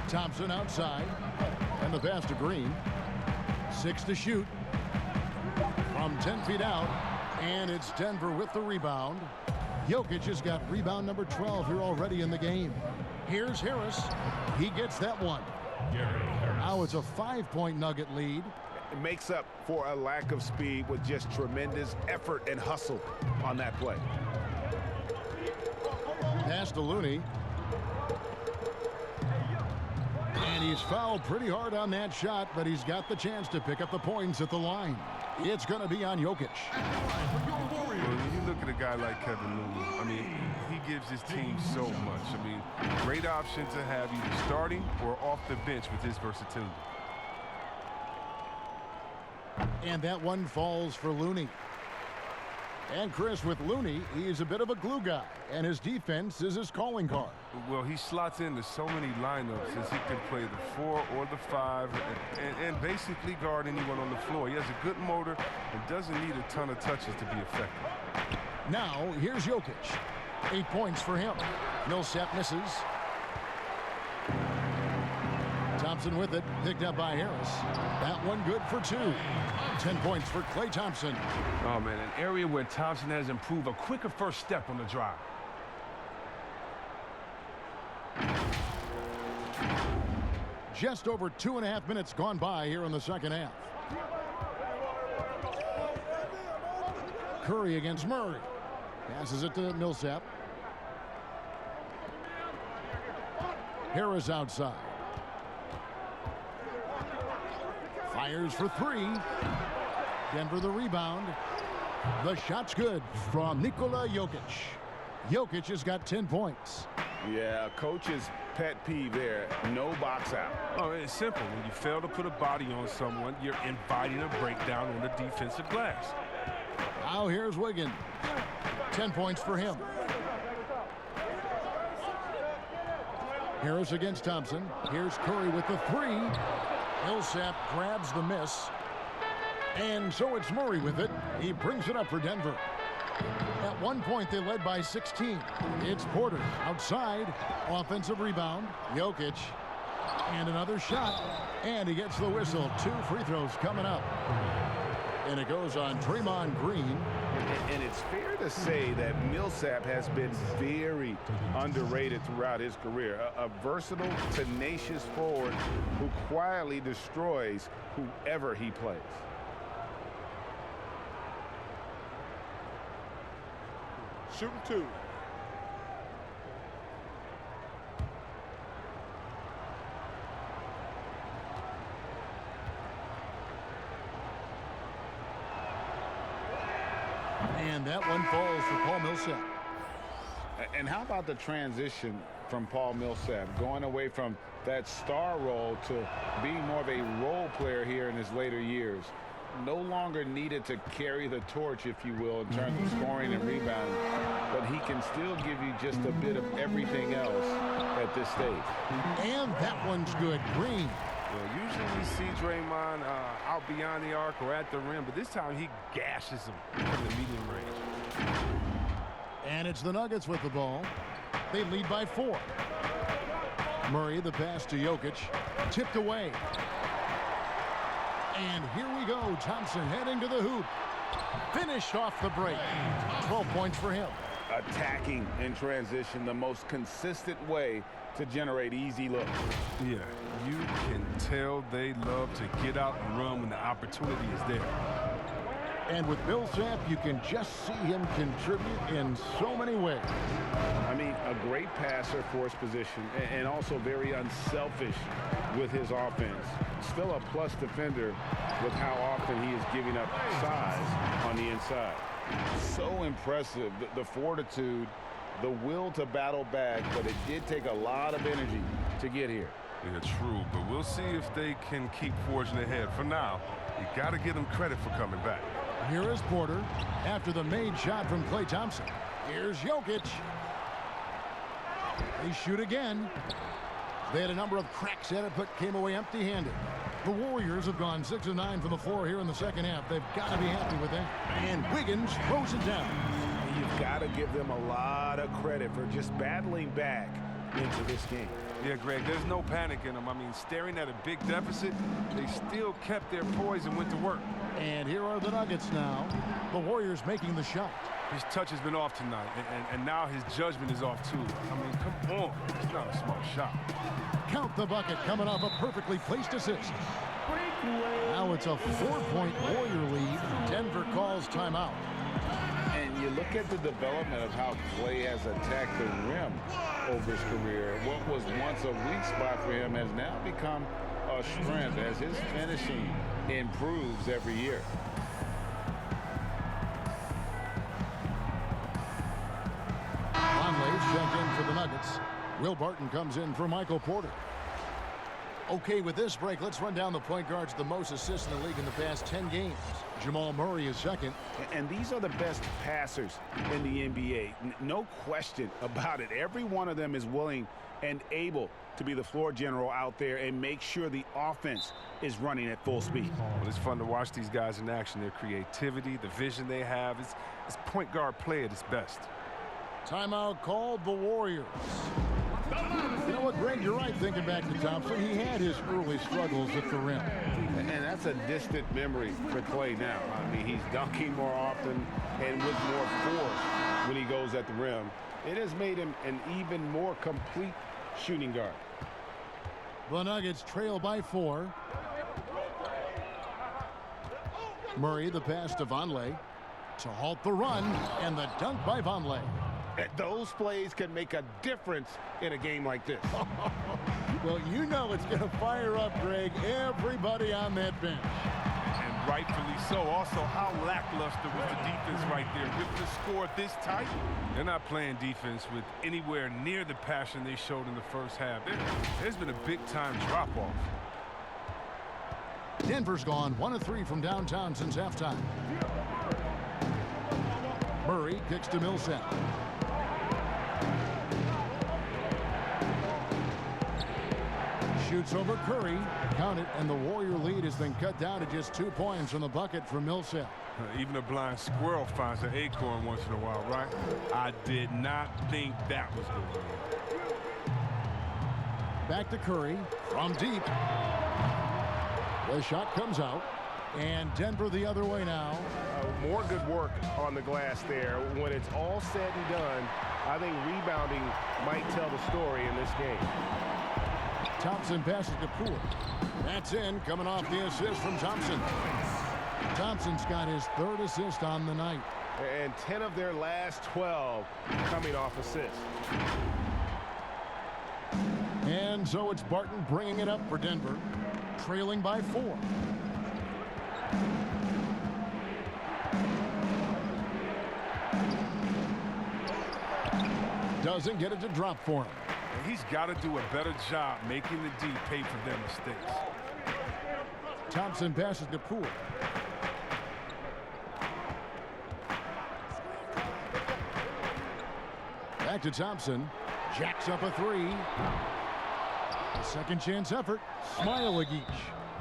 Thompson outside. And the pass to Green. 6 to shoot. From 10 feet out. And it's Denver with the rebound. Jokic has got rebound number 12 here already in the game. Here's Harris. He gets that one. Now it's a 5-point Nugget lead. It makes up for a lack of speed with just tremendous effort and hustle on that play. Pass to Looney. And he's fouled pretty hard on that shot, but he's got the chance to pick up the points at the line. It's going to be on Jokic. Well, when you look at a guy like Kevin Looney, I mean, he gives his team so much. I mean, great option to have either starting or off the bench with his versatility. And that one falls for Looney. And Chris, with Looney, he's a bit of a glue guy, and his defense is his calling card. Well, he slots into so many lineups as he can play the 4 or the 5 and basically guard anyone on the floor. He has a good motor and doesn't need a ton of touches to be effective. Now, here's Jokic. 8 points for him. Millsap misses. Thompson with it, picked up by Harris. That one good for 2. 10 points for Klay Thompson. Oh, man, an area where Thompson has improved a quicker first step on the drive. Just over 2.5 minutes gone by here in the second half. Curry against Murray. Passes it to Millsap. Harris outside. Fires for 3. Denver the rebound. The shot's good from Nikola Jokic. Jokic has got 10 points. Yeah, coach's pet peeve there. No box out. Oh, it's simple. When you fail to put a body on someone, you're inviting a breakdown on the defensive glass. Now here's Wiggins. 10 points for him. Harris against Thompson. Here's Curry with the 3. Millsap grabs the miss. And so it's Murray with it. He brings it up for Denver. At one point, they led by 16. It's Porter outside. Offensive rebound. Jokic. And another shot. And he gets the whistle. 2 free throws coming up. And it goes on Draymond Green. And it's fair to say that Millsap has been very underrated throughout his career. A versatile, tenacious forward who quietly destroys whoever he plays. Shooting 2. And that one falls for Paul Millsap. And how about the transition from Paul Millsap, going away from that star role to being more of a role player here in his later years? No longer needed to carry the torch, if you will, in terms of scoring and rebounding, but he can still give you just a bit of everything else at this stage. And that one's good. Green. Well, usually we see Draymond out beyond the arc or at the rim, but this time he gashes him from the medium range. And it's the Nuggets with the ball. They lead by 4. Murray, the pass to Jokic. Tipped away. And here we go. Thompson heading to the hoop. Finished off the break. 12 points for him. Attacking in transition, the most consistent way to generate easy looks. Yeah, you can tell they love to get out and run when the opportunity is there. And with Millsap, you can just see him contribute in so many ways. I mean, a great passer for his position and also very unselfish with his offense. Still a plus defender with how often he is giving up size on the inside. So impressive, the fortitude, the will to battle back, but it did take a lot of energy to get here. Yeah, true, but we'll see if they can keep forging ahead. For now, you got to give them credit for coming back. Here is Porter after the made shot from Klay Thompson. Here's Jokic. They shoot again. They had a number of cracks at it, but came away empty-handed. The Warriors have gone 6 of 9 from the floor here in the second half. They've got to be happy with that. And Wiggins throws it down. you've got to give them a lot of credit for just battling back into this game. Yeah, Greg, there's no panic in them. I mean, staring at a big deficit, they still kept their poise and went to work. And here are the Nuggets now. The Warriors making the shot. His touch has been off tonight, and now his judgment is off, too. I mean, come on. It's not a smart shot. Count the bucket coming off a perfectly placed assist. Now it's a 4-point Warrior lead. Denver calls timeout. And you look at the development of how Klay has attacked the rim over his career. What was once a weak spot for him has now become a strength as his finishing improves every year. Conley's checked in for the Nuggets. Will Barton comes in for Michael Porter. Okay, with this break, let's run down the point guards, the most assists in the league in the past 10 games. Jamal Murray is second. And these are the best passers in the NBA. No question about it. Every one of them is willing and able to be the floor general out there and make sure the offense is running at full speed. Well, it's fun to watch these guys in action. Their creativity, the vision they have. It's point guard play at its best. Timeout called the Warriors. You know what, Greg, you're right thinking back to Thompson. He had his early struggles at the rim. And that's a distant memory for Klay now. I mean, he's dunking more often and with more force when he goes at the rim. It has made him an even more complete shooting guard. The Nuggets trail by 4. Murray, the pass to Vonleh to halt the run, and the dunk by Vonleh. Those plays can make a difference in a game like this. Well, you know it's going to fire up, Greg, everybody on that bench. And rightfully so. Also, how lackluster was the defense right there. With the score this tight, they're not playing defense with anywhere near the passion they showed in the first half. There's been a big-time drop-off. Denver's gone 1 of 3 from downtown since halftime. Murray kicks to Millsap. Shoots over Curry. Count it, and the Warrior lead has been cut down to just 2 points from the bucket from Millsap. Even a blind squirrel finds an acorn once in a while, right? I did not think that was going on. Back to Curry from deep. The shot comes out, and Denver the other way now. More good work on the glass there. When it's all said and done, I think rebounding might tell the story in this game. Thompson passes to Poole. That's in, coming off the assist from Thompson. Thompson's got his 3rd assist on the night. And 10 of their last 12 coming off assists. And so it's Barton bringing it up for Denver, trailing by 4. Doesn't get it to drop for him. He's got to do a better job making the D pay for their mistakes. Thompson passes to Poole. Back to Thompson. Jacks up a 3. A second chance effort. Smile each.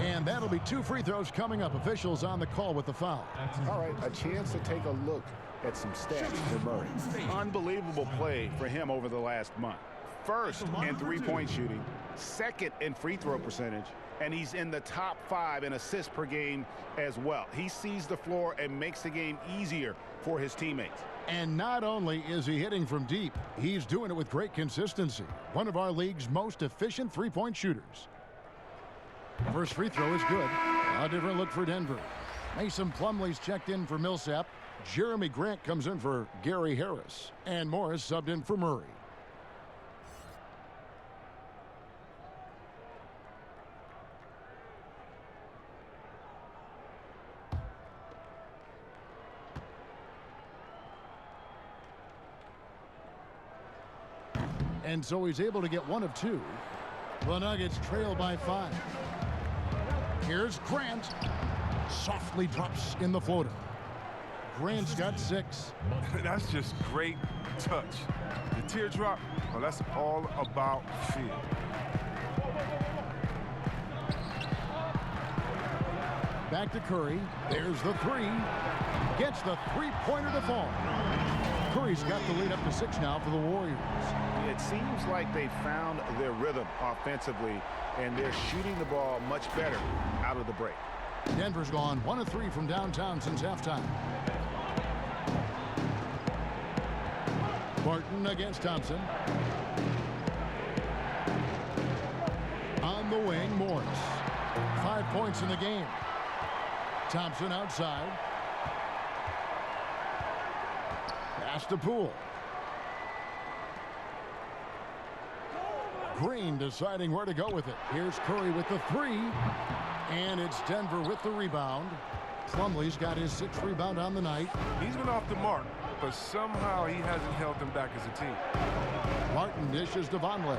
And that'll be 2 free throws coming up. Officials on the call with the foul. All right, a chance to take a look at some stats for Murray. Unbelievable play for him over the last month. First in three-point shooting, second in free throw percentage, and he's in the top 5 in assists per game as well. He sees the floor and makes the game easier for his teammates. And not only is he hitting from deep, he's doing it with great consistency. One of our league's most efficient three-point shooters. First free throw is good. A different look for Denver. Mason Plumlee's checked in for Millsap. Jeremy Grant comes in for Gary Harris. And Morris subbed in for Murray. And so he's able to get 1 of 2. The Nuggets trail by 5. Here's Grant. Softly drops in the floater. Grant's got 6. That's just great touch. The teardrop, well, that's all about feel. Back to Curry. There's the 3. Gets the 3-pointer to fall. Curry's got the lead up to 6 now for the Warriors. It seems like they found their rhythm offensively, and they're shooting the ball much better out of the break. Denver's gone 1 of 3 from downtown since halftime. Barton against Thompson. On the wing, Morris. 5 points in the game. Thompson outside. Pass to Poole. Green deciding where to go with it. Here's Curry with the 3. And it's Denver with the rebound. Plumlee's got his 6th rebound on the night. He's been off the mark, but somehow he hasn't held them back as a team. Martin dishes to Vonleh.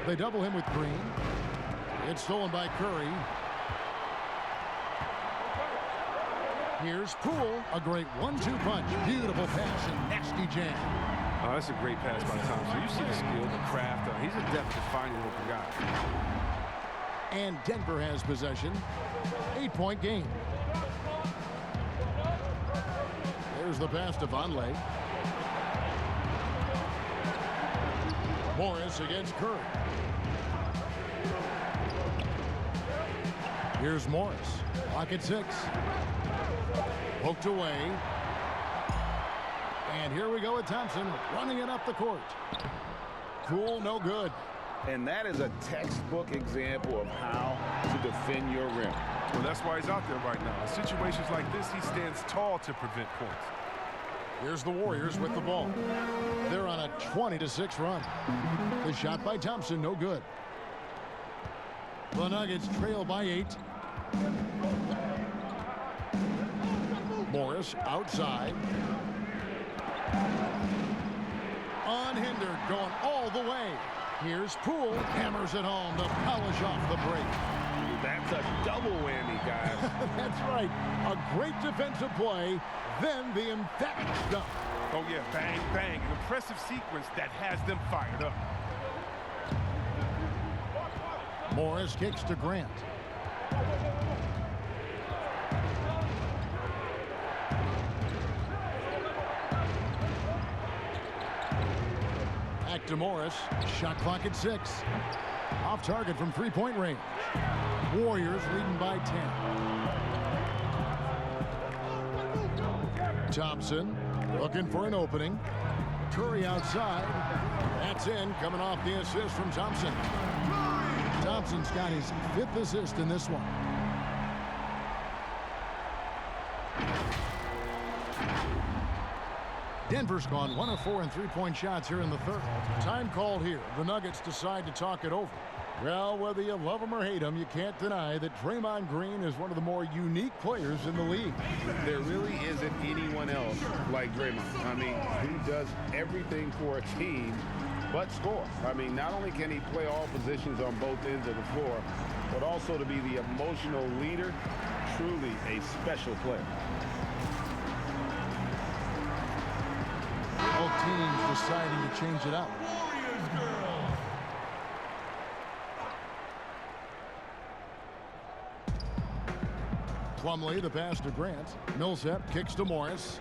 They double him with Green. It's stolen by Curry. Here's Poole. A great 1-2 punch. Beautiful pass and nasty jam. Oh, that's a great pass by Thompson. You see the skill, the craft. He's adept at finding open guys. And Denver has possession. 8-point game. There's the pass to Vonleh. Morris against Curry. Here's Morris. Clock at 6. Poked away. And here we go with Thompson running it up the court. Cool, no good. And that is a textbook example of how to defend your rim. Well, that's why he's out there right now. In situations like this, he stands tall to prevent points. Here's the Warriors with the ball. They're on a 20-6 run. The shot by Thompson, no good. The Nuggets trail by 8. Morris outside. Unhindered, going all the way. Here's Poole, hammers it home to polish off the break. That's a double whammy, guys. That's right. A great defensive play, then the emphatic dunk. Oh, yeah, bang, bang. An impressive sequence that has them fired up. Morris kicks to Grant. Back to Morris. Shot clock at 6. Off target from 3-point range. Warriors leading by 10. Thompson looking for an opening. Curry outside. That's in, coming off the assist from Thompson. Thompson's got his 5th assist in this one. Denver's gone 1 of 4 in 3-point shots here in the 3rd. Time called here. The Nuggets decide to talk it over. Well, whether you love him or hate him, you can't deny that Draymond Green is one of the more unique players in the league. There really isn't anyone else like Draymond. I mean, he does everything for a team but score. I mean, not only can he play all positions on both ends of the floor, but also to be the emotional leader, truly a special player. Both teams deciding to change it up. Plumlee, the pass to Grant. Millsap kicks to Morris.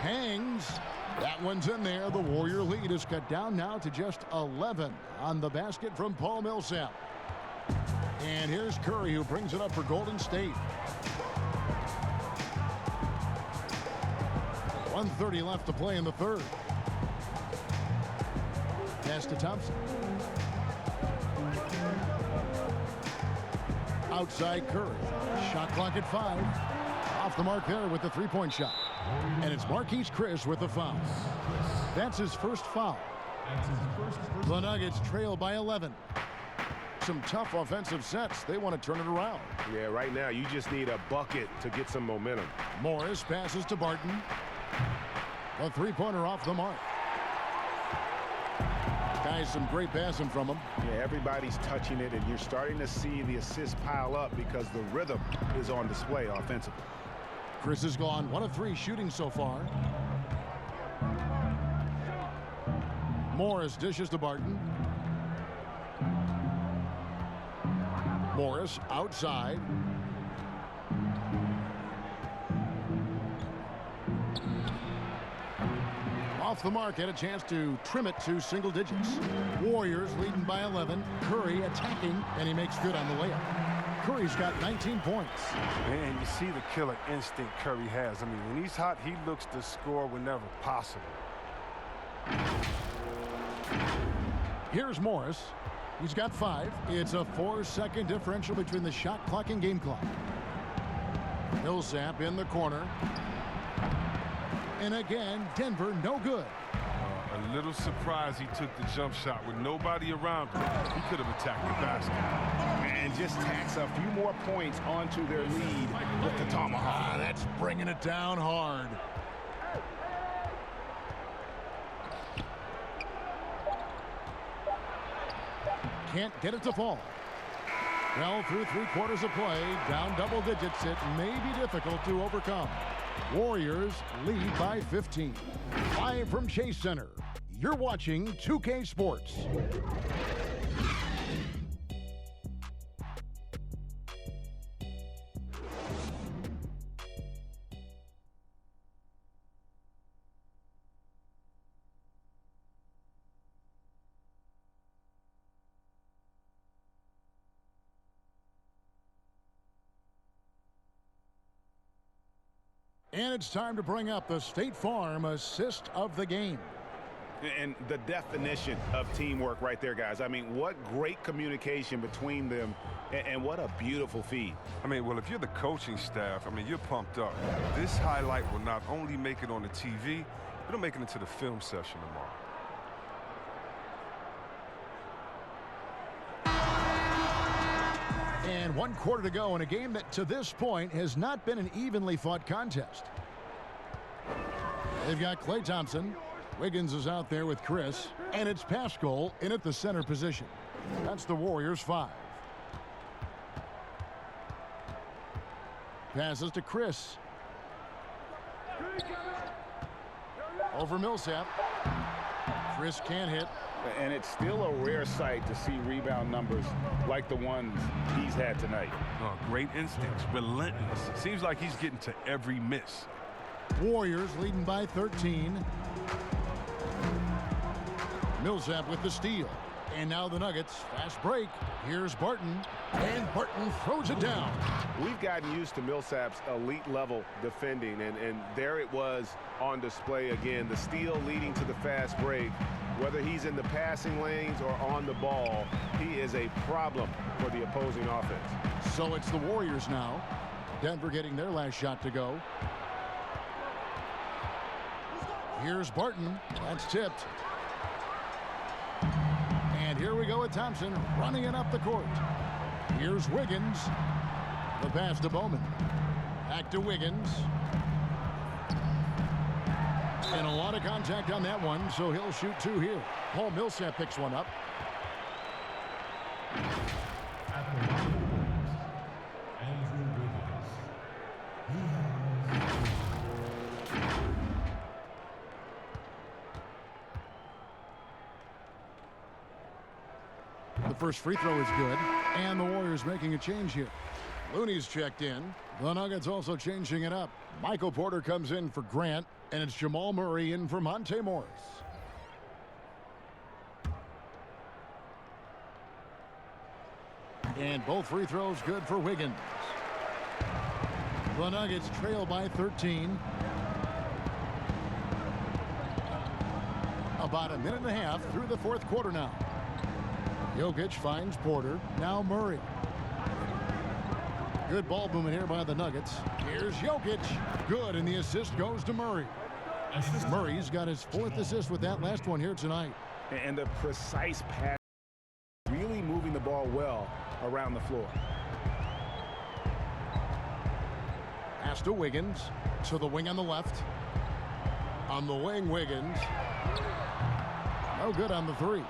Hangs. That one's in there. The Warrior lead is cut down now to just 11 on the basket from Paul Millsap. And here's Curry, who brings it up for Golden State. 1:30 left to play in the 3rd. Pass to Thompson. Outside Curry. Shot clock at 5. Off the mark there with the 3-point shot. And it's Marquise Chris with the foul. That's his 1st foul. The Nuggets trail by 11. Some tough offensive sets. They want to turn it around. Yeah, right now you just need a bucket to get some momentum. Morris passes to Barton. A 3-pointer off the mark. Guys, some great passing from him. Yeah, everybody's touching it, and you're starting to see the assists pile up because the rhythm is on display offensively. Chris has gone 1 of 3 shooting so far. Morris dishes to Barton. Morris outside. Off the mark, had a chance to trim it to single digits. Warriors leading by 11. Curry attacking, and he makes good on the layup. Curry's got 19 points. Man, you see the killer instinct Curry has. I mean, when he's hot, he looks to score whenever possible. Here's Morris. He's got 5. It's a 4-second differential between the shot clock and game clock. Millsap in the corner. And again, Denver no good. A little surprised he took the jump shot with nobody around him. He could have attacked the basket. And just tacks a few more points onto their lead with the tomahawk. That's bringing it down hard. Can't get it to fall. Well, through 3/4 of play, down double digits, it may be difficult to overcome. Warriors lead by 15. Live from Chase Center, you're watching 2K Sports. And it's time to bring up the State Farm assist of the game. And the definition of teamwork right there, guys. I mean, what great communication between them, and what a beautiful feed. I mean, well, if you're the coaching staff, I mean, you're pumped up. This highlight will not only make it on the TV, it'll make it into the film session tomorrow. And 1/4 to go in a game that to this point has not been an evenly fought contest. They've got Klay Thompson. Wiggins is out there with Chris. And it's Pascal in at the center position. That's the Warriors' 5. Passes to Chris. Over Millsap. Chris can't hit. And it's still a rare sight to see rebound numbers like the ones he's had tonight. Oh, great instincts, relentless. Seems like he's getting to every miss. Warriors leading by 13. Millsap with the steal. And now the Nuggets. Fast break. Here's Barton. And Barton throws it down. We've gotten used to Millsap's elite level defending, and there it was on display again. The steal leading to the fast break. Whether he's in the passing lanes or on the ball, he is a problem for the opposing offense. So it's the Warriors now. Denver getting their last shot to go. Here's Barton. That's tipped. And here we go with Thompson running it up the court. Here's Wiggins. The pass to Bowman. Back to Wiggins. And a lot of contact on that one, so he'll shoot 2 here. Paul Millsap picks one up. At the line of points, Andrew Wiggins. He has... The first free throw is good, and the Warriors making a change here. Looney's checked in. The Nuggets also changing it up. Michael Porter comes in for Grant, and it's Jamal Murray in for Monte Morris. And both free throws good for Wiggins. The Nuggets trail by 13. About a minute and a half through the 4th quarter now. Jokic finds Porter. Now Murray. Good ball movement here by the Nuggets. Here's Jokic. Good, and the assist goes to Murray. Murray's got his 4th assist with that last one here tonight. And the precise pass, really moving the ball well around the floor. Pass to Wiggins. To the wing on the left. On the wing, Wiggins. No good on the 3.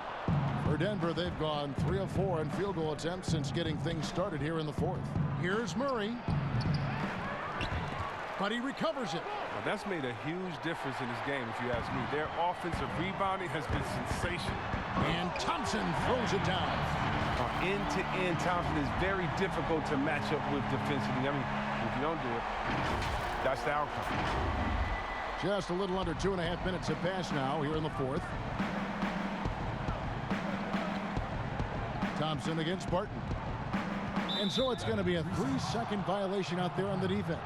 For Denver, they've gone 3 of 4 in field goal attempts since getting things started here in the 4th. Here's Murray. But he recovers it. Well, that's made a huge difference in this game, if you ask me. Their offensive rebounding has been sensational. And Thompson throws it down. End-to-end, Thompson is very difficult to match up with defensively. I mean, if you don't do it, that's the outcome. Just a little under 2.5 minutes have passed now here in the fourth. Thompson against Barton. And so it's going to be a 3-second violation out there on the defense.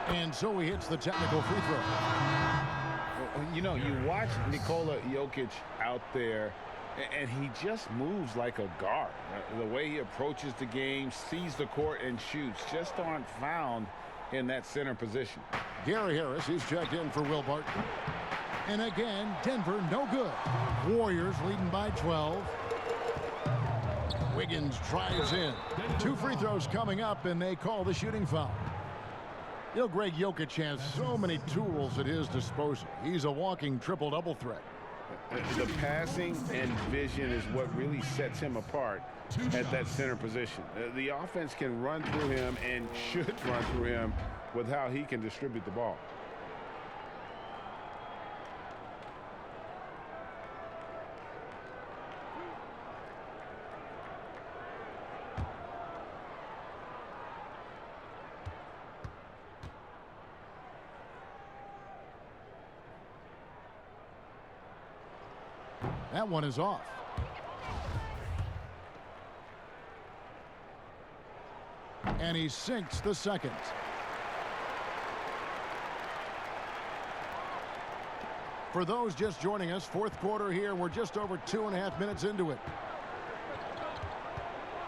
And so he hits the technical free throw. You know, you watch Nikola Jokic out there, and he just moves like a guard. The way he approaches the game, sees the court, and shoots just aren't found in that center position. Gary Harris is checked in for Will Barton. And again, Denver no good. Warriors leading by 12. Wiggins tries in. 2 free throws coming up, and they call the shooting foul. You know, Greg Jokic has so many tools at his disposal. He's a walking triple-double threat. The passing and vision is what really sets him apart at that center position. The offense can run through him and should run through him with how he can distribute the ball. That one is off. And he sinks the second. For those just joining us, fourth quarter here. We're just over 2.5 minutes into it.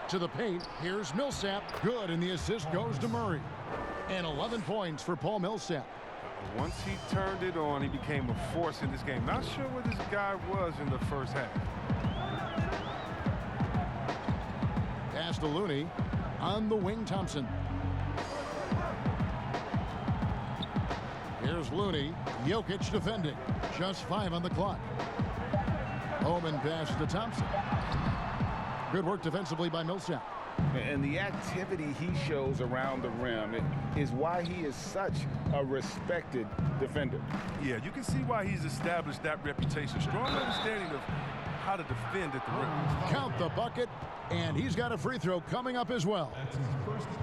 To the paint, here's Millsap. Good, and the assist goes to Murray. And 11 points for Paul Millsap. Once he turned it on, he became a force in this game. Not sure where this guy was in the first half. Pass to Looney. On the wing, Thompson. Here's Looney. Jokic defending. Just 5 on the clock. Bowman pass to Thompson. Good work defensively by Millsap. And the activity he shows around the rim is why he is such a respected defender. Yeah, you can see why he's established that reputation. Strong understanding of how to defend at the rim. Count the bucket, and he's got a free throw coming up as well.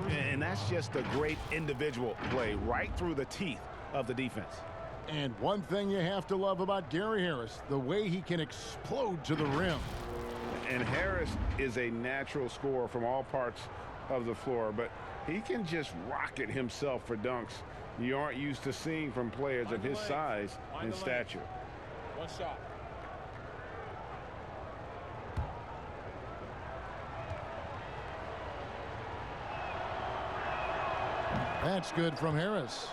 And that's just a great individual play right through the teeth of the defense. And one thing you have to love about Gary Harris, the way he can explode to the rim. And Harris is a natural scorer from all parts of the floor, but he can just rocket himself for dunks you aren't used to seeing from players of his size and stature. One shot. That's good from Harris.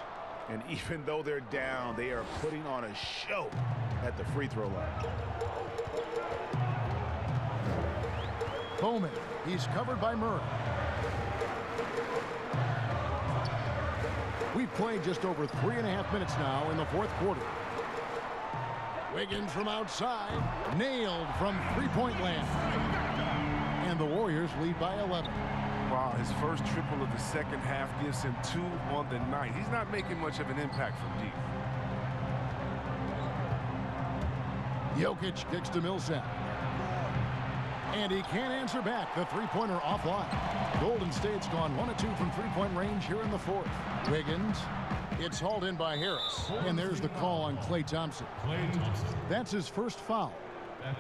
And even though they're down, they are putting on a show at the free throw line. Bowman, he's covered by Murray. We've played just over 3.5 minutes now in the fourth quarter. Wiggins from outside, nailed from three-point land. And the Warriors lead by 11. Wow, his first triple of the second half gives him 2 on the night. He's not making much of an impact from deep. Jokic kicks to Millsap. And he can't answer back. The three-pointer offline. Golden State's gone 1 of 2 from three-point range here in the fourth. Wiggins. It's hauled in by Harris. And there's the call on Klay Thompson. That's his first foul.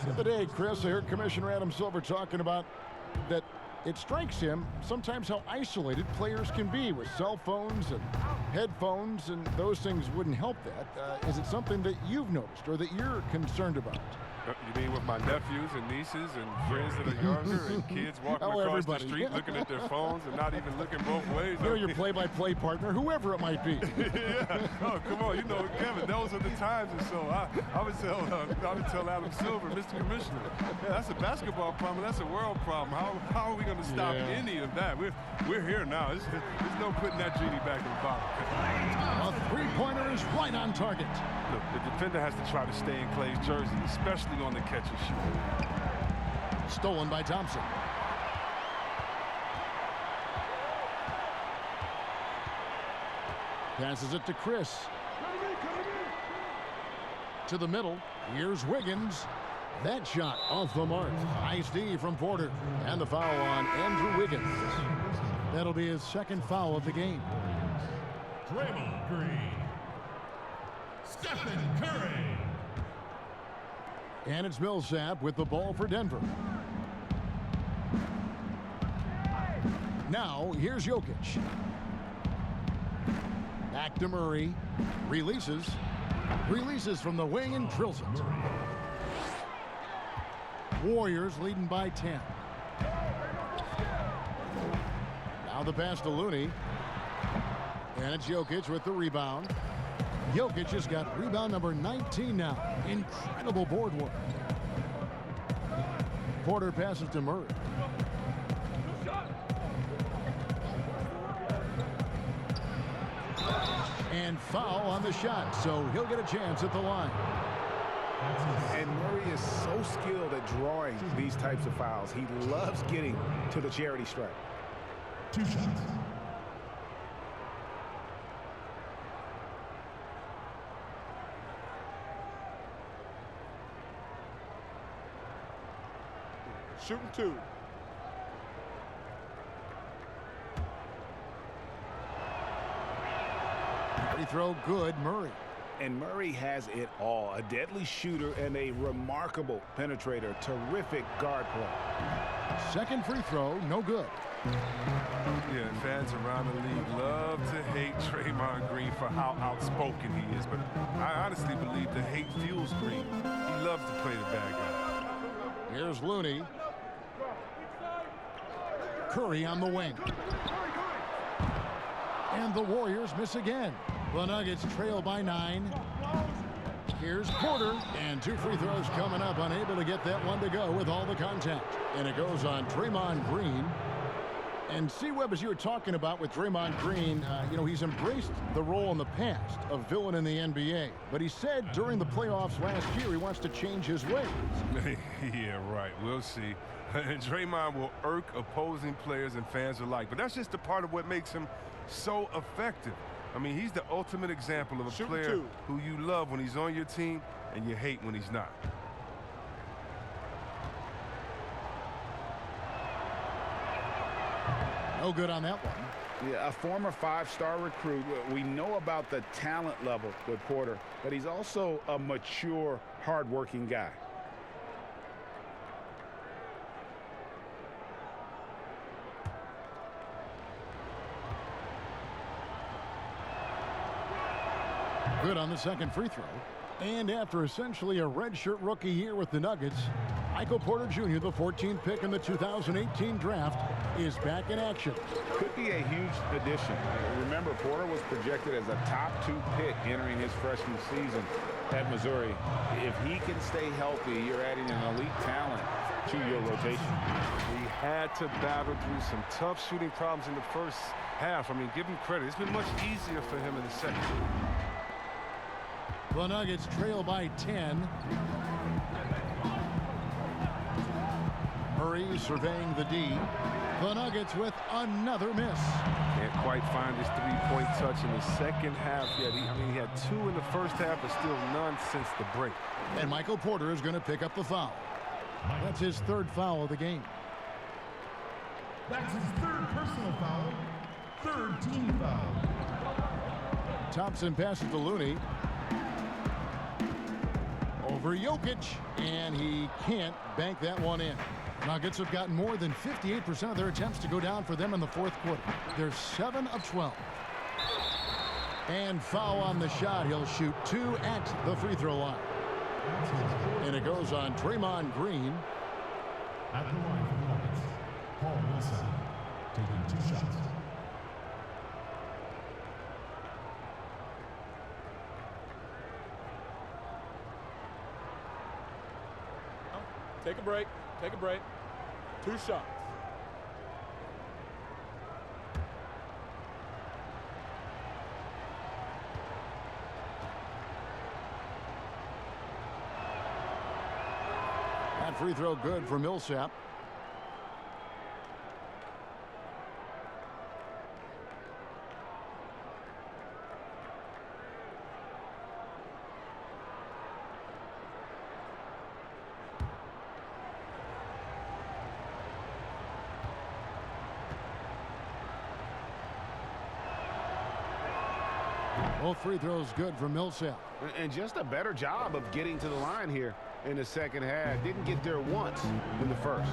The other day, Chris, I heard Commissioner Adam Silver talking about that it strikes him sometimes how isolated players can be with cell phones and headphones, and those things wouldn't help that. Is it something that you've noticed or that you're concerned about? You mean with my nephews and nieces and friends that are younger and kids walking across the street looking at their phones and not even looking both ways? You're your play-by-play partner, whoever it might be. Yeah. Oh, come on. You know, Kevin, those are the times. And so I would tell Adam Silver, Mr. Commissioner, yeah, that's a basketball problem. That's a world problem. How are we going to stop any of that? We're here now. There's no putting that genie back in the bottle. A three-pointer is right on target. Look, the defender has to try to stay in Klay's jersey, especially on the catch and shoot. Stolen by Thompson. Passes it to Chris. To the middle. Here's Wiggins. That shot off the mark. Nice D from Porter. And the foul on Andrew Wiggins. That'll be his second foul of the game. Draymond Green. Stephen Curry. And it's Millsap with the ball for Denver. Now, here's Jokic. Back to Murray. Releases. Releases from the wing and drills it. Warriors leading by 10. Now the pass to Looney. And it's Jokic with the rebound. Jokic has got rebound number 19 now. Incredible board work. Porter passes to Murray. And foul on the shot, so he'll get a chance at the line. And Murray is so skilled at drawing these types of fouls. He loves getting to the charity stripe. 2 shots. Shooting 2. Free throw good, Murray. And Murray has it all. A deadly shooter and a remarkable penetrator. Terrific guard play. Second free throw, no good. Yeah, fans around the league love to hate Draymond Green for how outspoken he is, but I honestly believe the hate fuels Green. He loves to play the bad guy. Here's Looney. Curry on the wing. And the Warriors miss again. The Nuggets trail by 9. Here's Porter, and 2 free throws coming up, unable to get that one to go with all the contact. And it goes on Draymond Green. And C-Webb, as you were talking about with Draymond Green, you know, he's embraced the role in the past of villain in the NBA. But he said during the playoffs last year he wants to change his ways. Yeah, right. We'll see. Draymond will irk opposing players and fans alike. But that's just a part of what makes him so effective. I mean, he's the ultimate example of a player who you love when he's on your team and you hate when he's not. No good on that one. Yeah, a former 5-star recruit. We know about the talent level with Porter, but he's also a mature, hard-working guy. Good on the second free throw. And after essentially a redshirt rookie year with the Nuggets, Michael Porter Jr., the 14th pick in the 2018 draft, is back in action. Could be a huge addition. Remember, Porter was projected as a top 2 pick entering his freshman season at Missouri. If he can stay healthy, you're adding an elite talent to your rotation. He had to battle through some tough shooting problems in the first half. I mean, give him credit. It's been much easier for him in the second. The Nuggets trail by 10. Murray surveying the D. The Nuggets with another miss. Can't quite find his 3-point touch in the second half yet. He had 2 in the first half, but still none since the break. And Michael Porter is going to pick up the foul. That's his 3rd foul of the game. That's his 3rd personal foul. 3rd team foul. Thompson passes to Looney. Over Jokic, and he can't bank that one in. Nuggets have gotten more than 58% of their attempts to go down for them in the 4th quarter. They're 7 of 12. And foul on the shot. He'll shoot 2 at the free throw line. And it goes on Draymond Green. At the line for the Nuggets, Paul Millsap taking 2 shots. Take a break. Take a break. 2 shots. That free throw good for Millsap. Both free throws good for Millsap. And just a better job of getting to the line here in the second half. Didn't get there once in the first.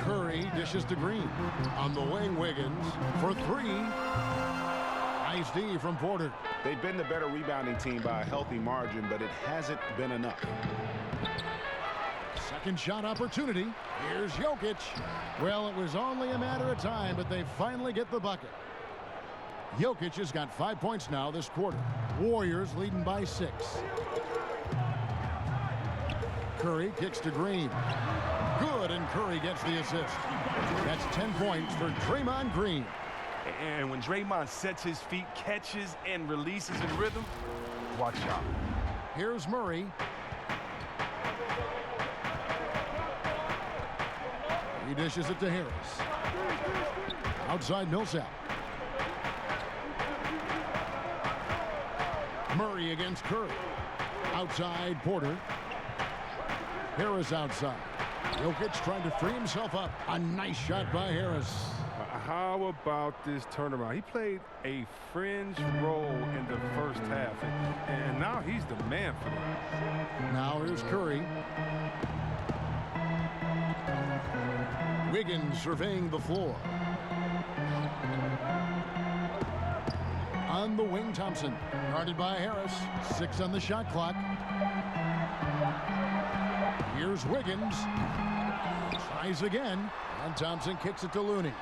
Curry dishes to Green. On the wing, Wiggins for three. Nice D from Porter. They've been the better rebounding team by a healthy margin, but it hasn't been enough. Second shot opportunity. Here's Jokic. Well, it was only a matter of time, but they finally get the bucket. Jokic has got 5 points now this quarter. Warriors leading by 6. Curry kicks to Green. Good, and Curry gets the assist. That's 10 points for Draymond Green. And when Draymond sets his feet, catches, and releases in rhythm, watch out. Here's Murray. He dishes it to Harris. Outside Millsap. Murray against Curry. Outside Porter. Harris outside. Jokic trying to free himself up. A nice shot by Harris. How about this turnaround? He played a fringe role in the first half, and now he's the man for them. Now here's Curry. Wiggins surveying the floor. On the wing, Thompson. Guarded by Harris. 6 on the shot clock. Here's Wiggins. Tries again. And Thompson kicks it to Looney.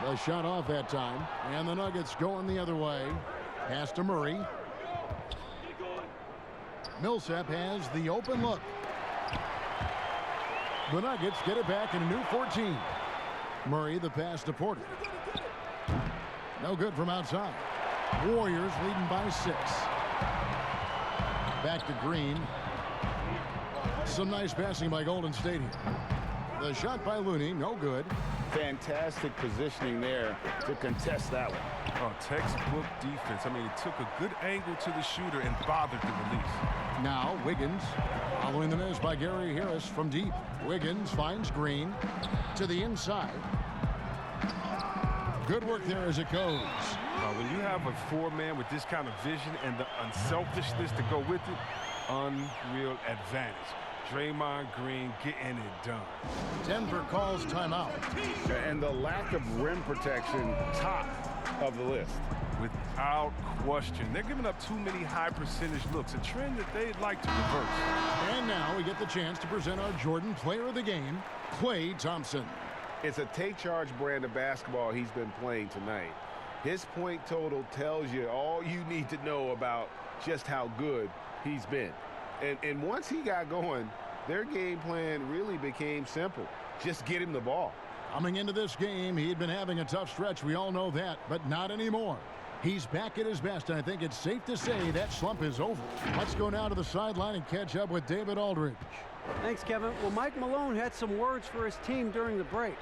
The shot off that time. And the Nuggets going the other way. Pass to Murray. Millsap has the open look. The Nuggets get it back in a new 14. Murray the pass to Porter. No good from outside. Warriors leading by 6. Back to Green. Some nice passing by Golden State here. The shot by Looney, no good. Fantastic positioning there to contest that one. Oh, textbook defense. I mean, it took a good angle to the shooter and bothered the release. Now Wiggins following the miss by Gary Harris from deep. Wiggins finds Green to the inside. Good work there as it goes. When you have a four-man with this kind of vision and the unselfishness to go with it, unreal advantage. Draymond Green getting it done. Denver calls timeout. And the lack of rim protection, top of the list. Without question. They're giving up too many high-percentage looks, a trend that they'd like to reverse. And now we get the chance to present our Jordan Player of the Game, Klay Thompson. It's a take-charge brand of basketball he's been playing tonight. His point total tells you all you need to know about just how good he's been. And once he got going, their game plan really became simple. Just get him the ball. Coming into this game, he had been having a tough stretch. We all know that, but not anymore. He's back at his best, and I think it's safe to say that slump is over. Let's go now to the sideline and catch up with David Aldridge. Thanks, Kevin. Well, Mike Malone had some words for his team during the break.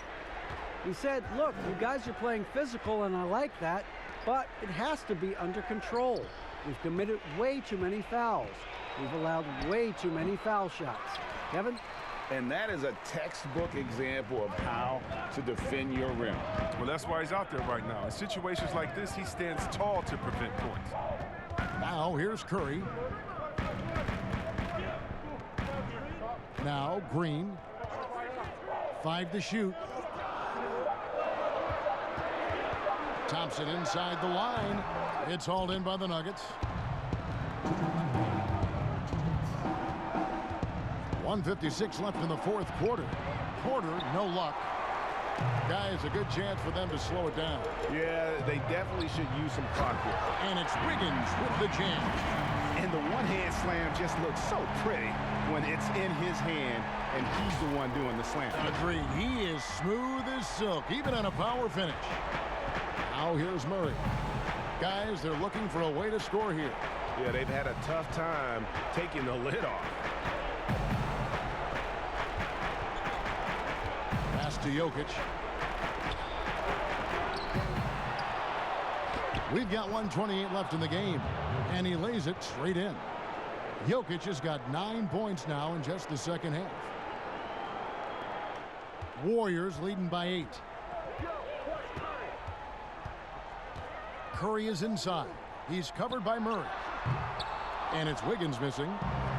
He said, look, you guys are playing physical, and I like that, but it has to be under control. We've committed way too many fouls. We've allowed way too many foul shots. Kevin? And that is a textbook example of how to defend your rim. Well, that's why he's out there right now. In situations like this, he stands tall to prevent points. Now, here's Curry. Now, Green. 5 to shoot. Thompson inside the line. It's hauled in by the Nuggets. 1:56 left in the fourth quarter. Porter, no luck. Guys, a good chance for them to slow it down. Yeah, they definitely should use some clock here. And it's Wiggins with the jam. And the one-hand slam just looks so pretty when it's in his hand and he's the one doing the slam. Agreed. He is smooth as silk, even on a power finish. Now here's Murray. Guys, they're looking for a way to score here. Yeah, they've had a tough time taking the lid off. Pass to Jokic. We've got 1:28 left in the game, and he lays it straight in. Jokic has got 9 points now in just the second half. Warriors leading by 8. Curry is inside. He's covered by Murray. And it's Wiggins missing.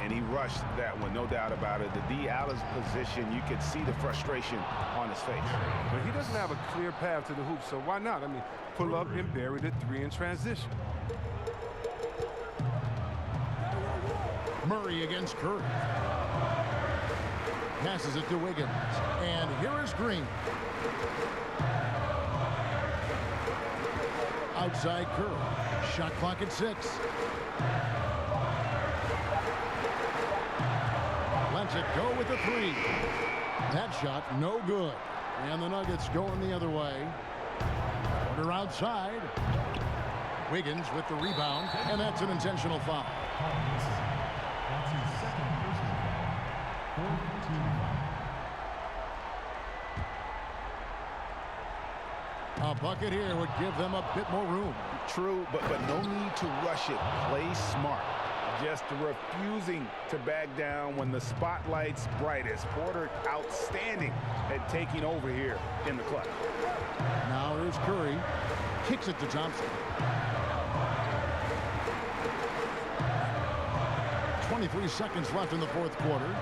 And he rushed that one, no doubt about it. The D out of position, you could see the frustration on his face. But he doesn't have a clear path to the hoop, so why not? I mean, pull up and bury the 3 in transition. Murray against Curry. Passes it to Wiggins. And here is Green. Outside Curry. Shot clock at 6. Lets it go with the 3. That shot no good. And the Nuggets going the other way. Porter outside. Wiggins with the rebound. And that's an intentional foul. That's his second personal foul. 4th team foul. A bucket here would give them a bit more room. True, but no need to rush it. Play smart. Just refusing to back down when the spotlight's brightest. Porter outstanding at taking over here in the clutch. Now here's Curry. Kicks it to Thompson. 23 seconds left in the 4th quarter.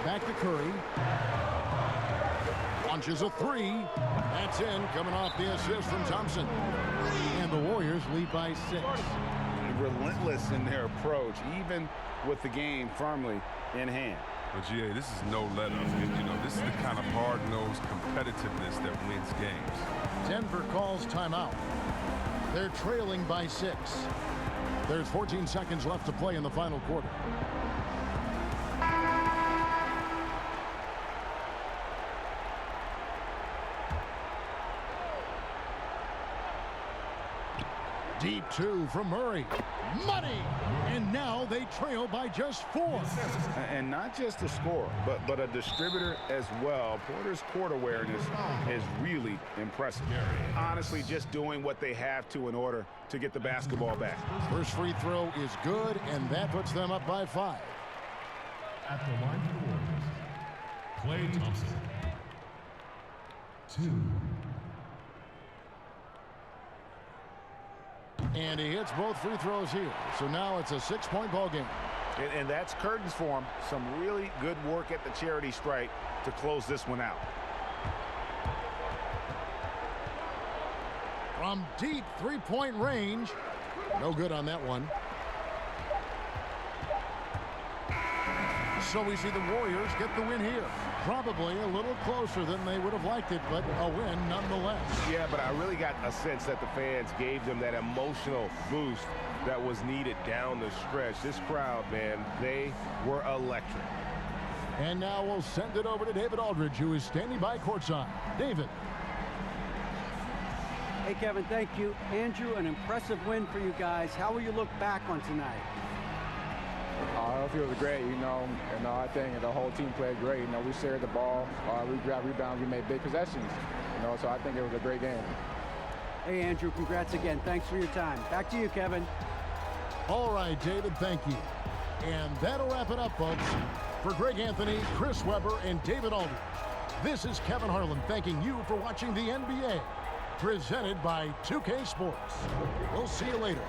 Back to Curry. Launches a 3. That's in, coming off the assist from Thompson. And the Warriors lead by 6. Relentless in their approach, even with the game firmly in hand. But GA, this is no let up. You know, this is the kind of hard-nosed competitiveness that wins games. Denver calls timeout. They're trailing by 6. There's 14 seconds left to play in the final quarter. Deep 2 from Murray. Money! And now they trail by just 4. And not just a scorer, but a distributor as well. Porter's court awareness is really impressive. Honestly, just doing what they have to in order to get the basketball back. First free throw is good, and that puts them up by 5. At the line for the Warriors, Klay Thompson. 2. And he hits both free throws here. So now it's a 6-point ball game. And that's curtains for him. Some really good work at the charity stripe to close this one out. From deep 3-point range. No good on that one. So we see the Warriors get the win here. Probably a little closer than they would have liked it, but a win nonetheless. Yeah, but I really got a sense that the fans gave them that emotional boost that was needed down the stretch. This crowd, man, they were electric. And now we'll send it over to David Aldridge, who is standing by courtside. David. Hey, Kevin, thank you. Andrew, an impressive win for you guys. How will you look back on tonight? I feel it was great, I think the whole team played great. We shared the ball, we grabbed rebounds, we made big possessions, so I think it was a great game. Hey, Andrew, congrats again. Thanks for your time. Back to you, Kevin. All right, David, thank you. And that'll wrap it up, folks. For Greg Anthony, Chris Webber, and David Aldridge, this is Kevin Harlan thanking you for watching the NBA, presented by 2K Sports. We'll see you later.